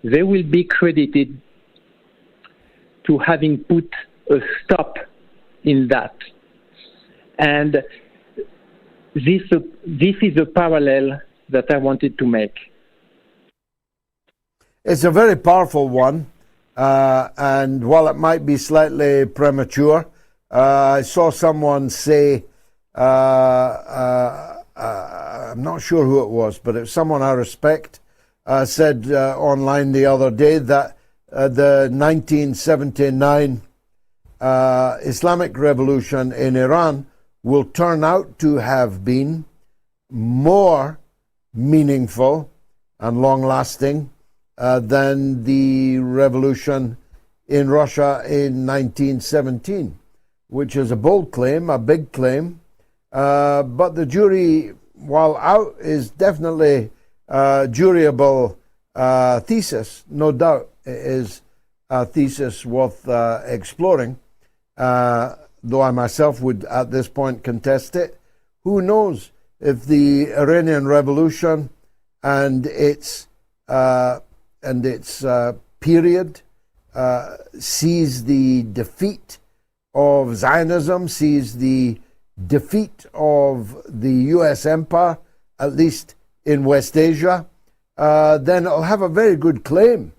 They will be credited to having put a stop in that. And this is a parallel that I wanted to make. It's a very powerful one, and while it might be slightly premature, I saw someone say, I'm not sure who it was, but it was someone I respect, said online the other day that the 1979 Islamic Revolution in Iran will turn out to have been more meaningful and long-lasting than the revolution in Russia in 1917, which is a bold claim, a big claim, but the jury, while out, is definitely a juryable thesis. No doubt it is a thesis worth exploring, though I myself would at this point contest it. Who knows if the Iranian Revolution and its period sees the defeat of Zionism, sees the defeat of the U.S. empire, at least in West Asia, then it'll have a very good claim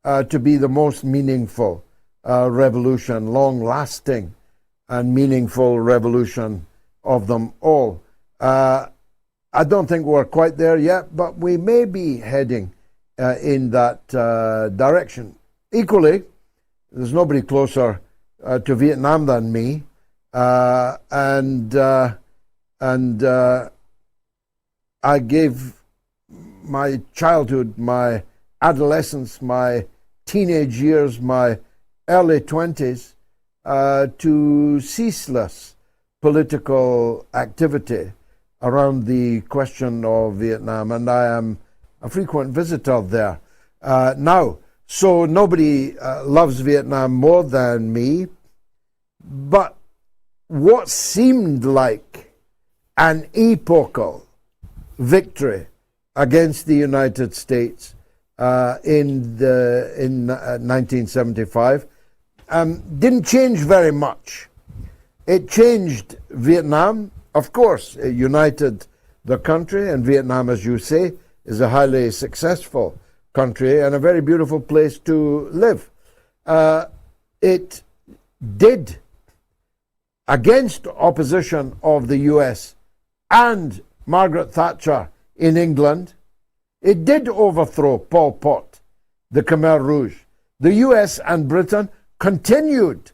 to be the most meaningful revolution, long-lasting and meaningful revolution of them all. I don't think we're quite there yet, but we may be heading in that direction. Equally, there's nobody closer to Vietnam than me, and I gave my childhood, my adolescence, my teenage years, my early 20s to ceaseless political activity around the question of Vietnam, and I am a frequent visitor there now. So nobody loves Vietnam more than me, but what seemed like an epochal victory against the United States in 1975 didn't change very much. It changed Vietnam, of course. It united the country, and Vietnam, as you say, is a highly successful country and a very beautiful place to live. It did, against opposition of the US and Margaret Thatcher in England, it did overthrow Pol Pot, the Khmer Rouge. The US and Britain continued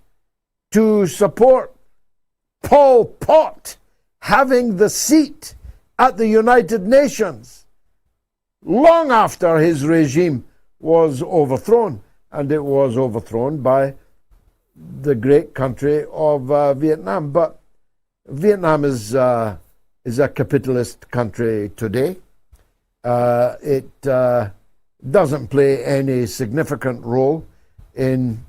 to support Pol Pot having the seat at the United Nations long after his regime was overthrown, and it was overthrown by the great country of Vietnam. But Vietnam is a capitalist country today. It doesn't play any significant role in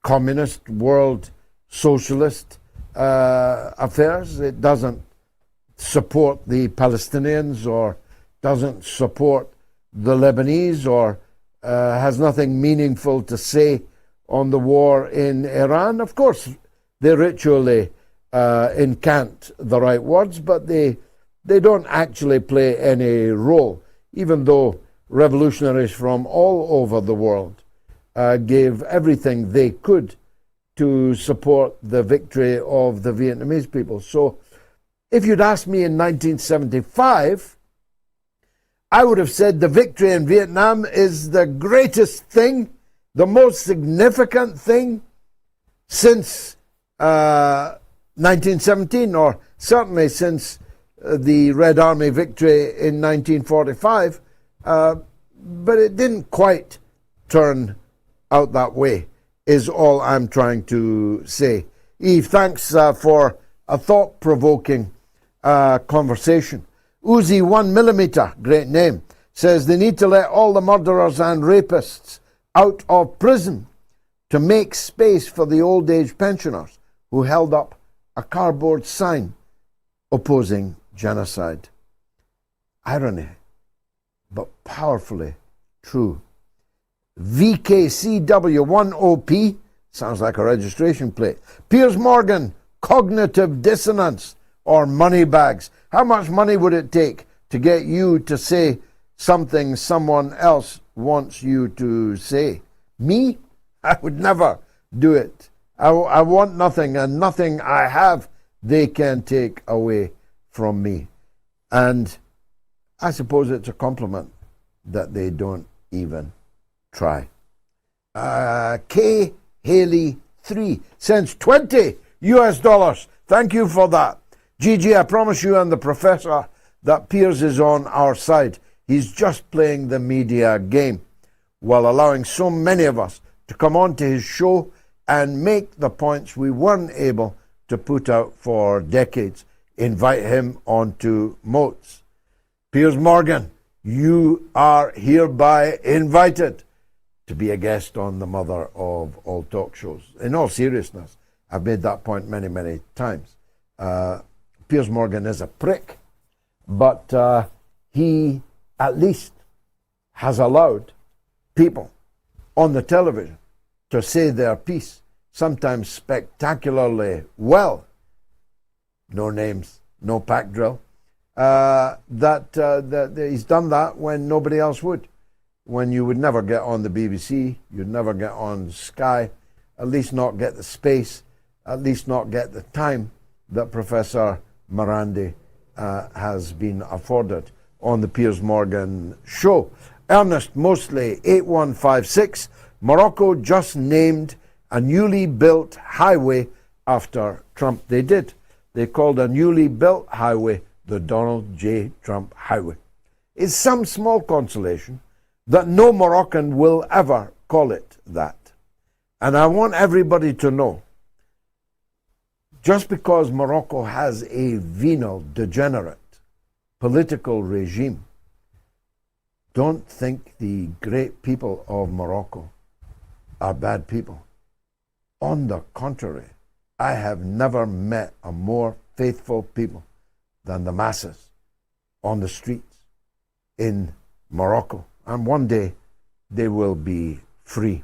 communist world socialist affairs. It doesn't support the Palestinians or doesn't support the Lebanese or has nothing meaningful to say on the war in Iran. Of course, they ritually incant the right words, but they don't actually play any role, even though revolutionaries from all over the world gave everything they could to support the victory of the Vietnamese people. So if you'd asked me in 1975, I would have said the victory in Vietnam is the greatest thing, the most significant thing since 1917, or certainly since the Red Army victory in 1945, but it didn't quite turn out that way, is all I'm trying to say. Eve, thanks for a thought-provoking conversation. Uzi 1mm, great name, says they need to let all the murderers and rapists out of prison to make space for the old age pensioners who held up a cardboard sign opposing genocide. Irony, but powerfully true. VKCW10P, sounds like a registration plate. Piers Morgan, cognitive dissonance or money bags. How much money would it take to get you to say something someone else wants you to say? Me? I would never do it. I want nothing, and nothing I have they can take away from me. And I suppose it's a compliment that they don't even try. K. Haley 3 sends 20 US dollars. Thank you for that. Gigi, I promise you and the professor that Piers is on our side. He's just playing the media game while allowing so many of us to come on to his show and make the points we weren't able to put out for decades. Invite him onto Moats. Piers Morgan, you are hereby invited to be a guest on the mother of all talk shows. In all seriousness, I've made that point many, many times. Piers Morgan is a prick, but he at least has allowed people on the television to say their piece, sometimes spectacularly well. No names, no pack drill. That he's done that when nobody else would. When you would never get on the BBC, you'd never get on Sky, at least not get the space, at least not get the time that Professor Marandi has been afforded on the Piers Morgan show. Ernest Mostly 8156, Morocco just named a newly built highway after Trump. They did. They called a newly built highway the Donald J. Trump Highway. It's some small consolation that no Moroccan will ever call it that. And I want everybody to know, just because Morocco has a venal, degenerate political regime, don't think the great people of Morocco are bad people. On the contrary, I have never met a more faithful people than the masses on the streets in Morocco. And one day they will be free.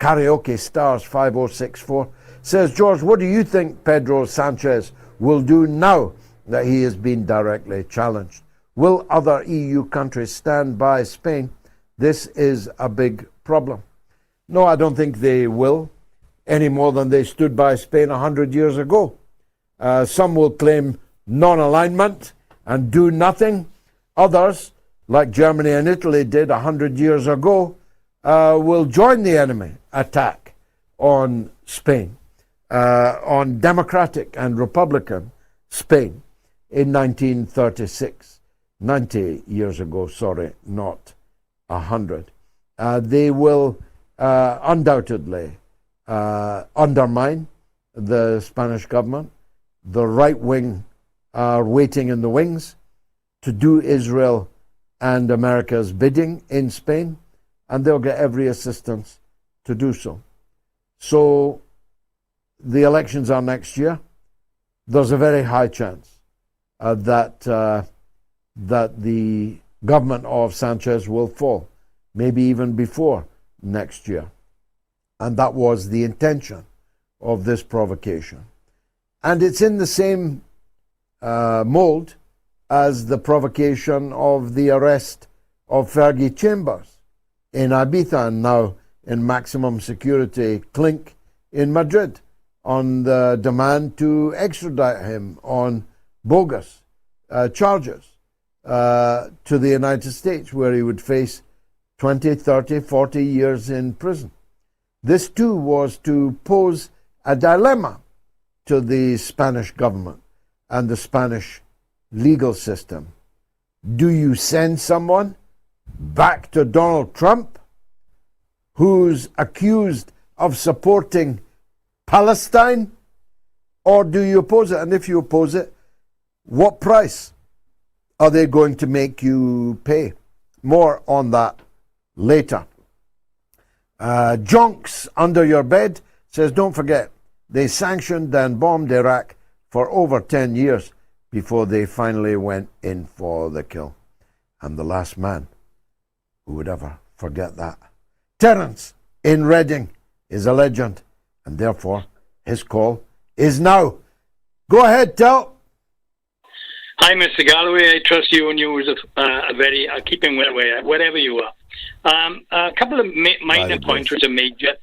Karaoke Stars 5064 says, George, what do you think Pedro Sanchez will do now that he has been directly challenged? Will other EU countries stand by Spain? This is a big problem. No, I don't think they will, any more than they stood by Spain 100 years ago. Some will claim non-alignment and do nothing. Others, like Germany and Italy did 100 years ago, will join the enemy attack on Spain, on democratic and republican Spain in 1936. 90 years ago, sorry, not 100. They will undoubtedly undermine the Spanish government. The right wing are waiting in the wings to do Israel and America's bidding in Spain, and they'll get every assistance to do so. So the elections are next year. There's a very high chance that the government of Sanchez will fall, maybe even before next year. And that was the intention of this provocation. And it's in the same mold as the provocation of the arrest of Fergie Chambers in Ibiza and now in maximum security clink in Madrid on the demand to extradite him on bogus charges to the United States, where he would face 20, 30, 40 years in prison. This too was to pose a dilemma to the Spanish government and the Spanish legal system. Do you send someone back to Donald Trump who's accused of supporting Palestine, or do you oppose it? And if you oppose it, what price are they going to make you pay? More on that later. Jonks Under Your Bed says, don't forget, they sanctioned and bombed Iraq for over 10 years before they finally went in for the kill. I'm the last man who would ever forget that. Terence in Reading is a legend, and therefore his call is now. Go ahead, Tel. Hi, Mr. Galloway. I trust you and yours are very keeping well wherever you are. A couple of minor points which are major.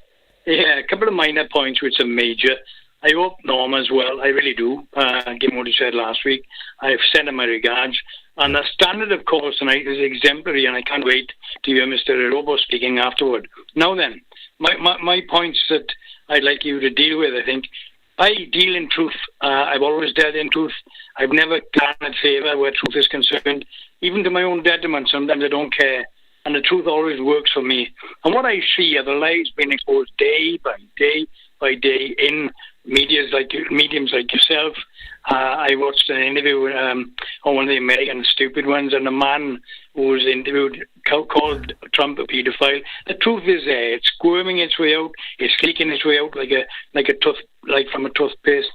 Yeah, a couple of minor points which are major. I hope Norm as well. I really do. Given what he said last week, I've sent him my regards. And the standard of course tonight is exemplary, and I can't wait to hear Mr. Robo speaking afterward. Now then, my points that I'd like you to deal with, I think. I deal in truth. I've always dealt in truth. I've never garnered favour where truth is concerned. Even to my own detriment, sometimes I don't care. And the truth always works for me. And what I see are the lies being exposed day by day by day in mediums like yourself. I watched an interview on one of the American stupid ones, and a man who was interviewed called Trump a paedophile. The truth is there. It's squirming its way out. It's leaking its way out like from a toothpaste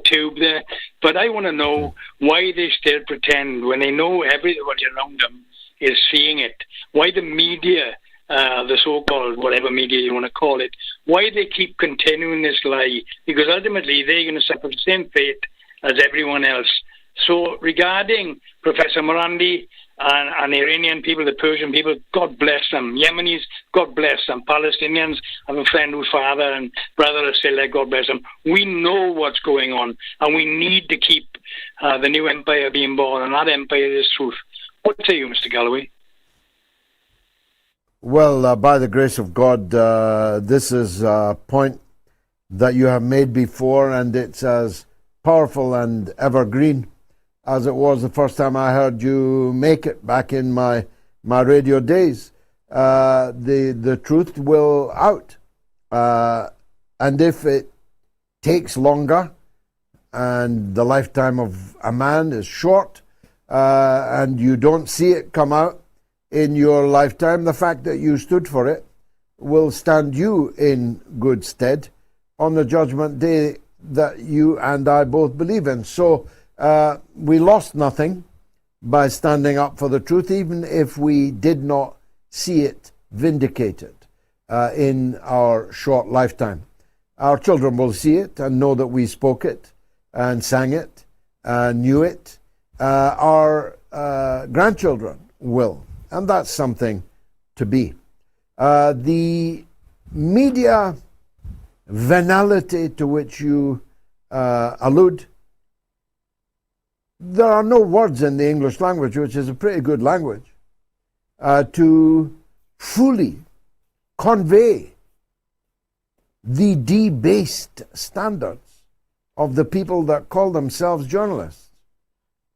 tube there. But I want to know why they still pretend when they know everybody around them is seeing it. Why the media, the so-called whatever media you want to call it, why they keep continuing this lie, because ultimately they're going to suffer the same fate as everyone else. So regarding Professor Marandi and Iranian people, the Persian people, God bless them. Yemenis, God bless them. Palestinians, I have a friend whose father and brother are still there, God bless them. We know what's going on, and we need to keep the new empire being born, and that empire is truth. What say you, Mr. Galloway? Well, by the grace of God, this is a point that you have made before, and it's as powerful and evergreen as it was the first time I heard you make it back in my radio days. The truth will out, And if it takes longer, and the lifetime of a man is short, and you don't see it come out in your lifetime, the fact that you stood for it will stand you in good stead on the judgment day that you and I both believe in. So we lost nothing by standing up for the truth, even if we did not see it vindicated in our short lifetime. Our children will see it and know that we spoke it and sang it and knew it. Our grandchildren will, and that's something to be. The media venality to which you allude, there are no words in the English language, which is a pretty good language, to fully convey the debased standards of the people that call themselves journalists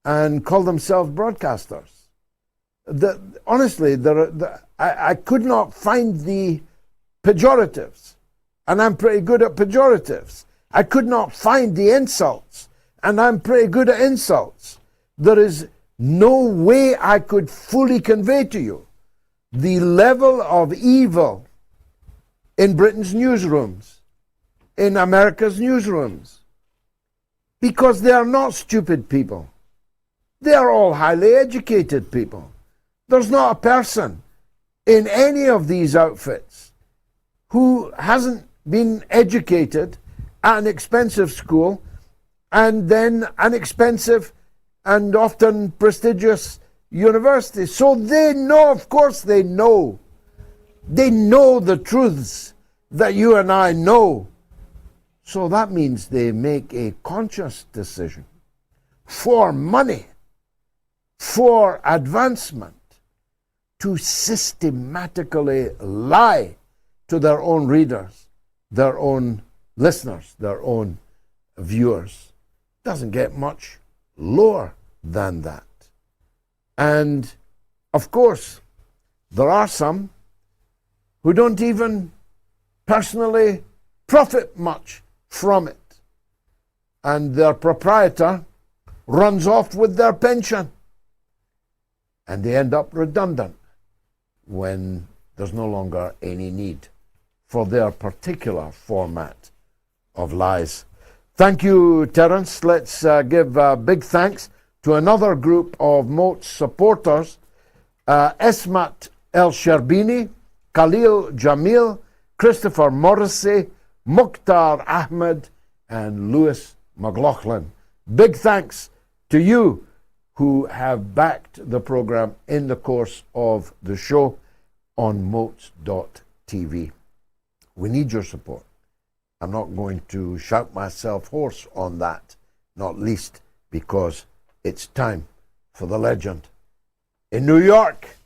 and call themselves broadcasters. Honestly, I could not find the pejoratives, and I'm pretty good at pejoratives. I could not find the insults, and I'm pretty good at insults. There is no way I could fully convey to you the level of evil in Britain's newsrooms, in America's newsrooms, because they are not stupid people. They are all highly educated people. There's not a person in any of these outfits who hasn't been educated at an expensive school and then an expensive and often prestigious university. So they know, of course they know. They know the truths that you and I know. So that means they make a conscious decision for money, for advancement, to systematically lie to their own readers, their own listeners, their own viewers. Doesn't get much lower than that. And of course, there are some who don't even personally profit much from it. And their proprietor runs off with their pension. And they end up redundant when there's no longer any need for their particular format of lies. Thank you, Terence. Let's give big thanks to another group of Moat's supporters, Esmat El Sherbini, Khalil Jamil, Christopher Morrissey, Mukhtar Ahmed, and Lewis McLaughlin. Big thanks to you who have backed the program in the course of the show on moats.tv. We need your support. I'm not going to shout myself hoarse on that, not least because it's time for the legend. In New York,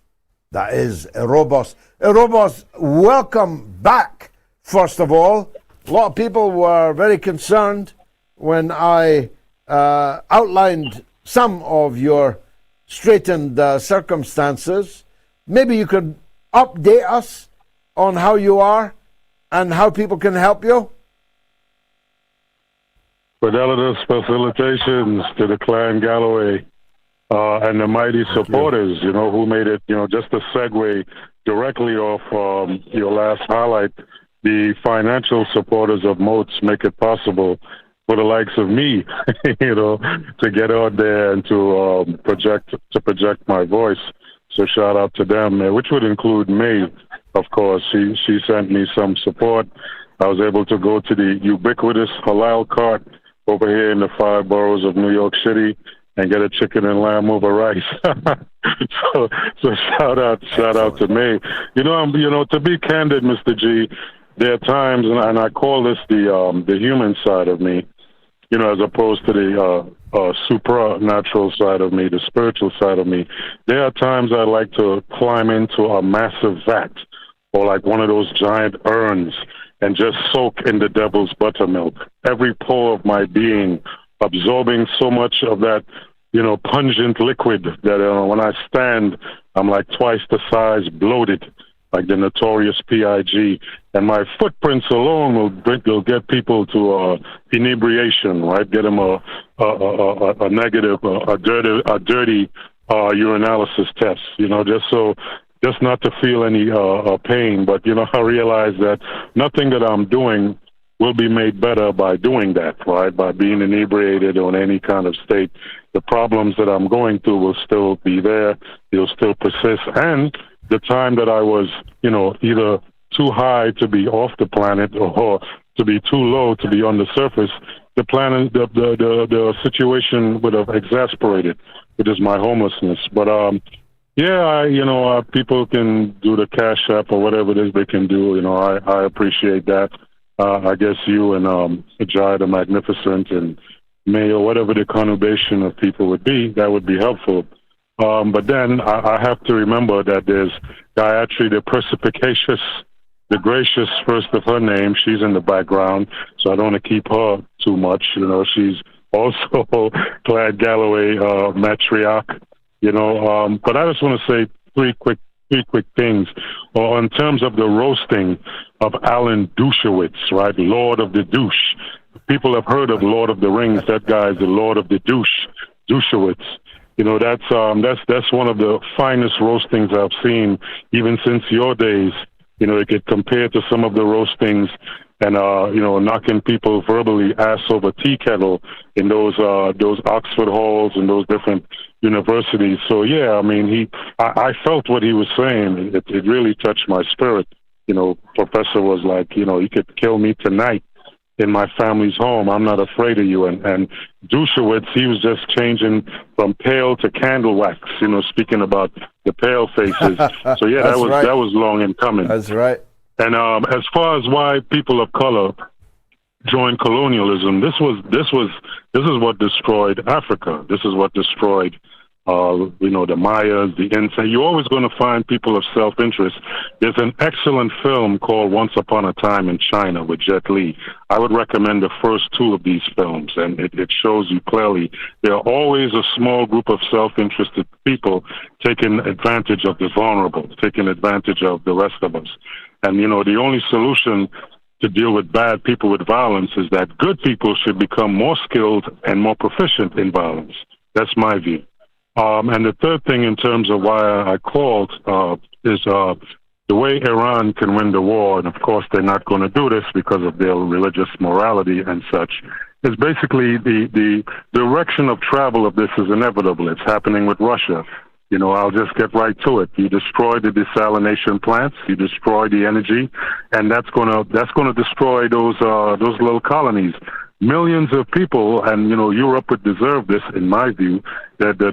that is Erobos. Erobos, welcome back, first of all. A lot of people were very concerned when I outlined some of your straitened circumstances. Maybe you could update us on how you are and how people can help you. Fidelity facilitations to the clan Galloway and the mighty supporters, who made it, just to segue directly off your last highlight, the financial supporters of Moats make it possible for the likes of me, to get out there and to project my voice. So shout out to them, which would include May, of course. She sent me some support. I was able to go to the ubiquitous halal cart over here in the 5 boroughs of New York City and get a chicken and lamb over rice. so shout out to May. To be candid, Mr. G, there are times, and I call this the human side of me, as opposed to the supernatural side of me, the spiritual side of me. There are times I like to climb into a massive vat or like one of those giant urns and just soak in the devil's buttermilk, every pore of my being, absorbing so much of that, pungent liquid that when I stand, I'm like twice the size, bloated, like the notorious PIG. And my footprints alone will get people to inebriation, right? Get them a negative, a dirty urinalysis test, just not to feel any pain. But, I realize that nothing that I'm doing will be made better by doing that, right? By being inebriated or in any kind of state. The problems that I'm going through will still be there. They'll still persist. And the time that I was, either too high to be off the planet or to be too low to be on the surface, the planet, the situation would have exasperated, which is my homelessness. But, people can do the Cash App or whatever it is they can do. I appreciate that. I guess you and Jai the Magnificent and May or whatever the conurbation of people would be, that would be helpful. But then I have to remember that there's Gayatri the Perspicacious, the Gracious, first of her name. She's in the background, so I don't want to keep her too much. She's also Col Galloway matriarch. But I just want to say three quick things. In terms of the roasting of Alan Douchewitz, right? Lord of the Douche. People have heard of Lord of the Rings. That guy is the Lord of the Douche, Douchewitz. That's one of the finest roastings I've seen, even since your days. It get compared to some of the roastings and knocking people verbally ass over tea kettle in those Oxford halls and those different universities. So yeah, I felt what he was saying. It really touched my spirit. Professor was like, you could kill me tonight in my family's home. I'm not afraid of you. And Douchewitz, he was just changing from pale to candle wax, speaking about the pale faces. So yeah, that was long in coming. That's right. And as far as why people of color joined colonialism, this is what destroyed Africa. This is what destroyed the Mayas, the Inca. You're always going to find people of self-interest. There's an excellent film called Once Upon a Time in China with Jet Li. I would recommend the first two of these films, and it shows you clearly there are always a small group of self-interested people taking advantage of the vulnerable, taking advantage of the rest of us. And, the only solution to deal with bad people with violence is that good people should become more skilled and more proficient in violence. That's my view. And the third thing in terms of why I called is the way Iran can win the war, and of course they're not going to do this because of their religious morality and such, is basically the direction of travel of this is inevitable. It's happening with Russia. I'll just get right to it. You destroy the desalination plants, you destroy the energy, and that's gonna destroy those little colonies. Millions of people, and Europe would deserve this, in my view. The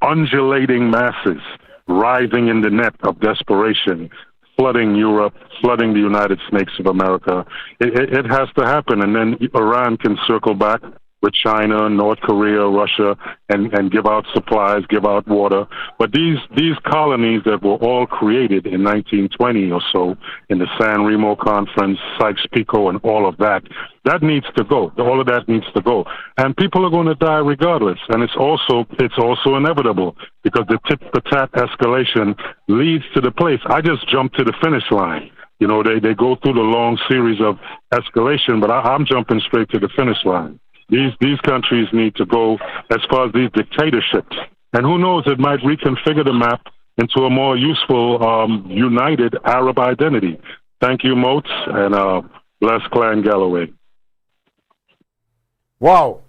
undulating masses writhing in the net of desperation, flooding Europe, flooding the United States of America. It has to happen, and then Iran can circle back with China, North Korea, Russia, and give out supplies, give out water. But these colonies that were all created in 1920 or so in the San Remo Conference, Sykes-Picot, and all of that, that needs to go. All of that needs to go. And people are going to die regardless. And it's also inevitable because the tit-for-tat escalation leads to the place. I just jumped to the finish line. They go through the long series of escalation, but I'm jumping straight to the finish line. These countries need to go as far as these dictatorships. And who knows, it might reconfigure the map into a more useful, united Arab identity. Thank you, Moats, and bless Clan Galloway. Wow.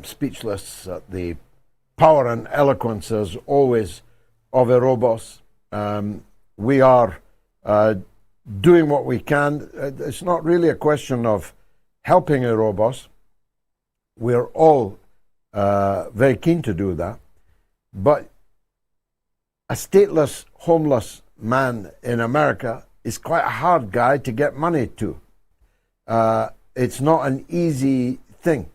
Speechless at the power and eloquence, as always, of Erobos. We are doing what we can. It's not really a question of helping Erobos. We're all very keen to do that. But a stateless, homeless man in America is quite a hard guy to get money to. It's not an easy thing.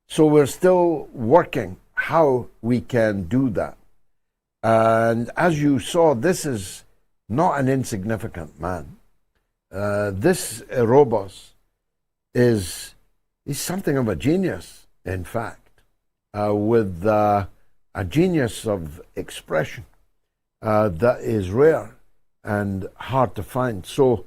So we're still working how we can do that. And as you saw, this is not an insignificant man. This Erobos is something of a genius, in fact, with a genius of expression. that is rare and hard to find. So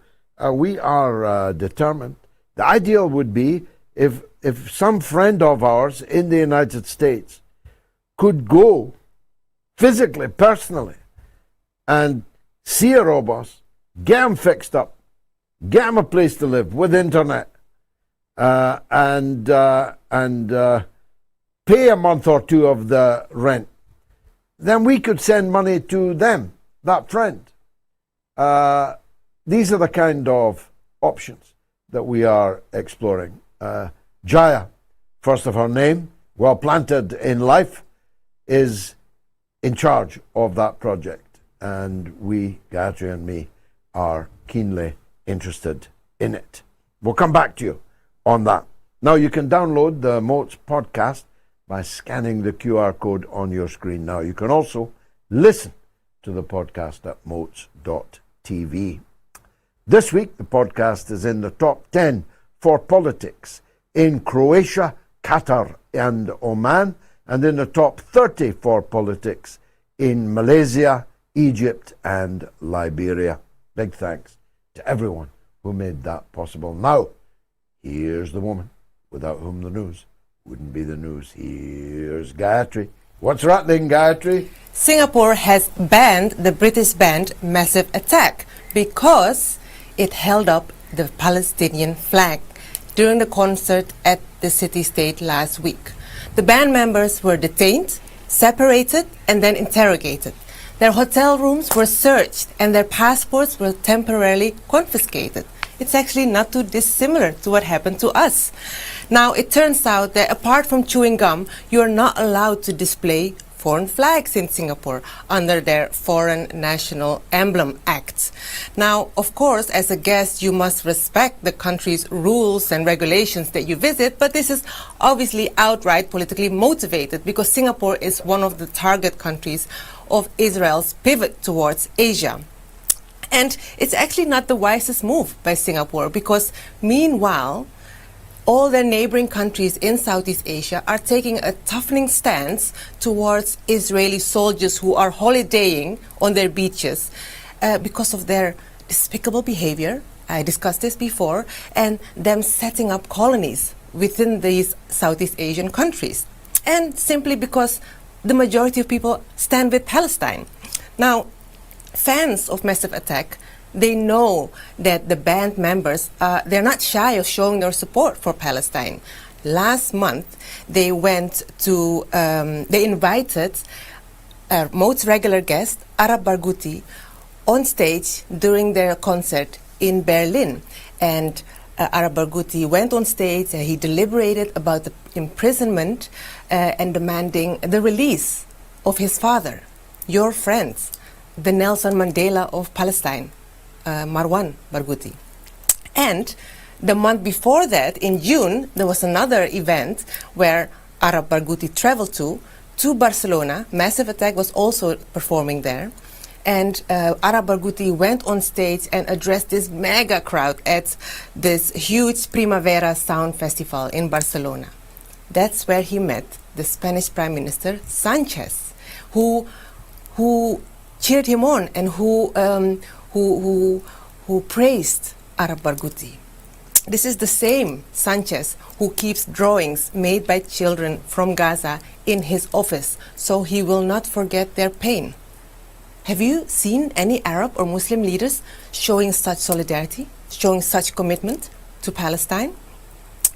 we are determined. The ideal would be if some friend of ours in the United States could go physically, personally, and see a robot, get them fixed up, get them a place to live with internet, and pay a month or two of the rent, then we could send money to them, that friend. These are the kind of options that we are exploring. Jaya, first of her name, well planted in life, is in charge of that project. And we, Gayatri and me, are keenly interested in it. We'll come back to you on that. Now, you can download the Moats podcast by scanning the QR code on your screen now. You can also listen to the podcast at moats.tv. This week, the podcast is in the top 10 for politics in Croatia, Qatar, and Oman, and in the top 30 for politics in Malaysia, Egypt, and Liberia. Big thanks to everyone who made that possible. Now, here's the woman without whom the news wouldn't be the news. Here's Gayatri. What's happening, Gayatri? Singapore has banned the British band Massive Attack because it held up the Palestinian flag during the concert at the city-state last week. The band members were detained, separated, and then interrogated. Their hotel rooms were searched and their passports were temporarily confiscated. It's actually not too dissimilar to what happened to us. Now, it turns out that apart from chewing gum, you are not allowed to display foreign flags in Singapore under their Foreign National Emblem Act. Now, of course, as a guest, you must respect the country's rules and regulations that you visit, but this is obviously outright politically motivated because Singapore is one of the target countries of Israel's pivot towards Asia. And it's actually not the wisest move by Singapore because meanwhile, all their neighboring countries in Southeast Asia are taking a toughening stance towards Israeli soldiers who are holidaying on their beaches because of their despicable behavior. I discussed this before, and them setting up colonies within these Southeast Asian countries. And simply because the majority of people stand with Palestine. Now, fans of Massive Attack, they know that the band members, they're not shy of showing their support for Palestine. Last month, they invited Moat's regular guest, Arab Barghouti, on stage during their concert in Berlin. And Arab Barghouti went on stage and he deliberated about the imprisonment and demanding the release of his father, your friends, the Nelson Mandela of Palestine, Marwan Barghouti. And the month before that, in June, there was another event where Arab Barghouti traveled to Barcelona. Massive Attack was also performing there. And Arab Barghouti went on stage and addressed this mega crowd at this huge Primavera Sound Festival in Barcelona. That's where he met the Spanish Prime Minister Sanchez, who cheered him on and who praised Arab Barghouti. This is the same Sanchez who keeps drawings made by children from Gaza in his office, so he will not forget their pain. Have you seen any Arab or Muslim leaders showing such solidarity, showing such commitment to Palestine?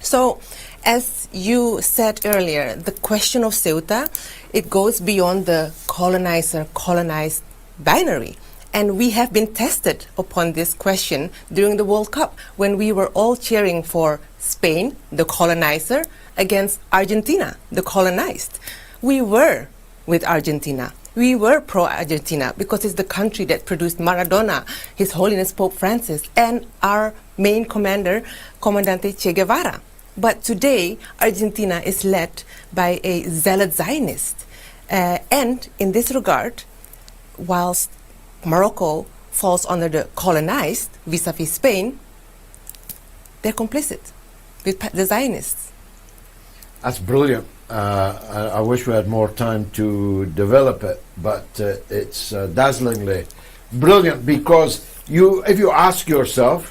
So, as you said earlier, the question of Ceuta, it goes beyond the colonizer-colonized binary. And we have been tested upon this question during the World Cup when we were all cheering for Spain, the colonizer, against Argentina, the colonized. We were with Argentina. We were pro-Argentina because it's the country that produced Maradona, His Holiness Pope Francis, and our main commander, Comandante Che Guevara. But today, Argentina is led by a zealot Zionist. And in this regard, whilst Morocco falls under the colonized vis-a-vis Spain, they're complicit with the Zionists. That's brilliant. I wish we had more time to develop it, but it's dazzlingly brilliant because if you ask yourself,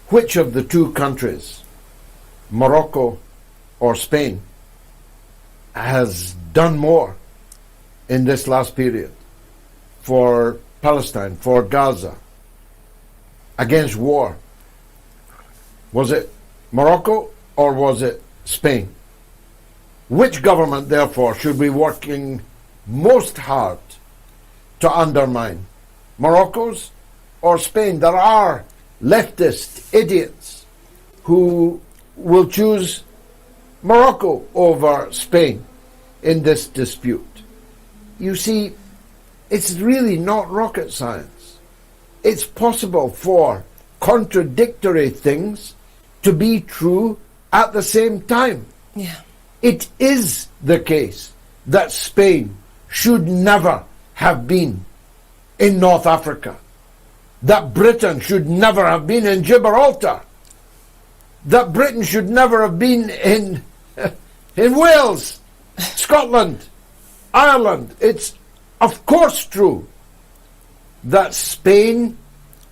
which of the two countries, Morocco or Spain, has done more in this last period for Palestine, for Gaza, against war? Was it Morocco or was it Spain? Which government, therefore, should be working most hard to undermine? Morocco's or Spain? There are leftist idiots who will choose Morocco over Spain in this dispute. You see, it's really not rocket science. It's possible for contradictory things to be true at the same time. Yeah. It is the case that Spain should never have been in North Africa, that Britain should never have been in Gibraltar, that Britain should never have been in Wales, Scotland, Ireland. It's of course true that Spain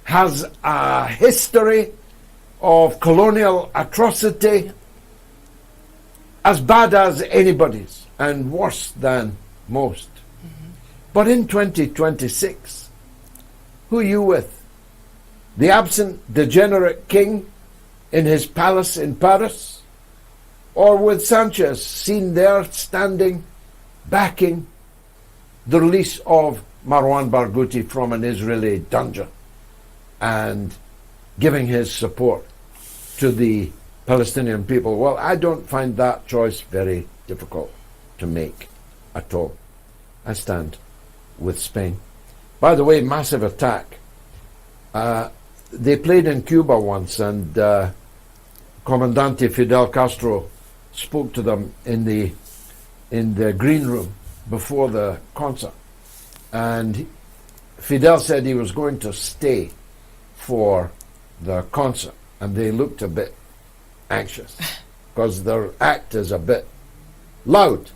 has a history of colonial atrocity as bad as anybody's and worse than most. But in 2026, who are you with? The absent degenerate king in his palace in Paris? Or with Sanchez seen there standing, backing the release of Marwan Barghouti from an Israeli dungeon and giving his support to the Palestinian people? Well, I don't find that choice very difficult to make at all. I stand with Spain. By the way, massive attack. They played in Cuba once, and Comandante Fidel Castro spoke to them in the green room before the concert. And Fidel said he was going to stay for the concert, and they looked a bit anxious because their act is a bit loud.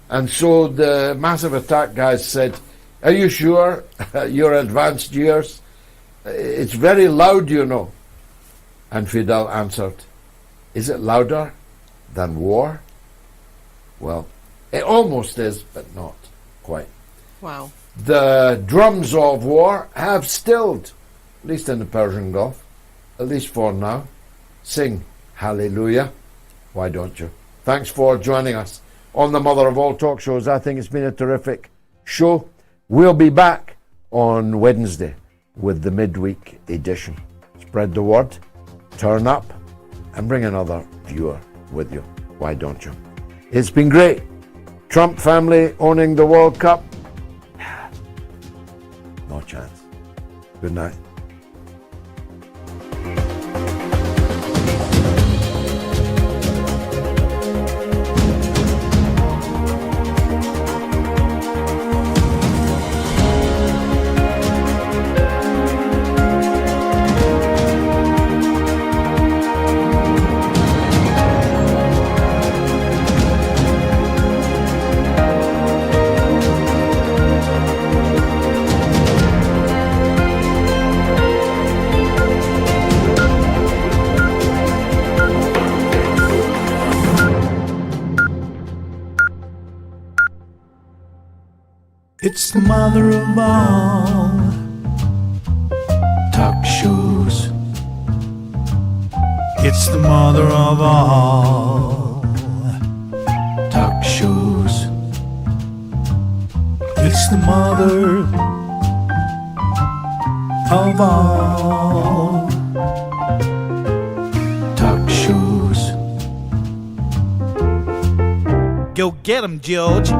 And so the massive attack guys said, "Are you sure? Your advanced years? It's very loud, you know." And Fidel answered, "Is it louder than war?" Well, it almost is, but not quite. Wow. The drums of war have stilled, at least in the Persian Gulf, at least for now. Sing hallelujah. Why don't you? Thanks for joining us on the mother of all talk shows. I think it's been a terrific show. We'll be back on Wednesday with the midweek edition. Spread the word, turn up, and bring another viewer with you. Why don't you? It's been great. Trump family owning the World Cup? No chance. Good night. It's the mother of all talk shows. It's the mother of all talk shows. It's the mother of all talk shows. Go get 'em, George.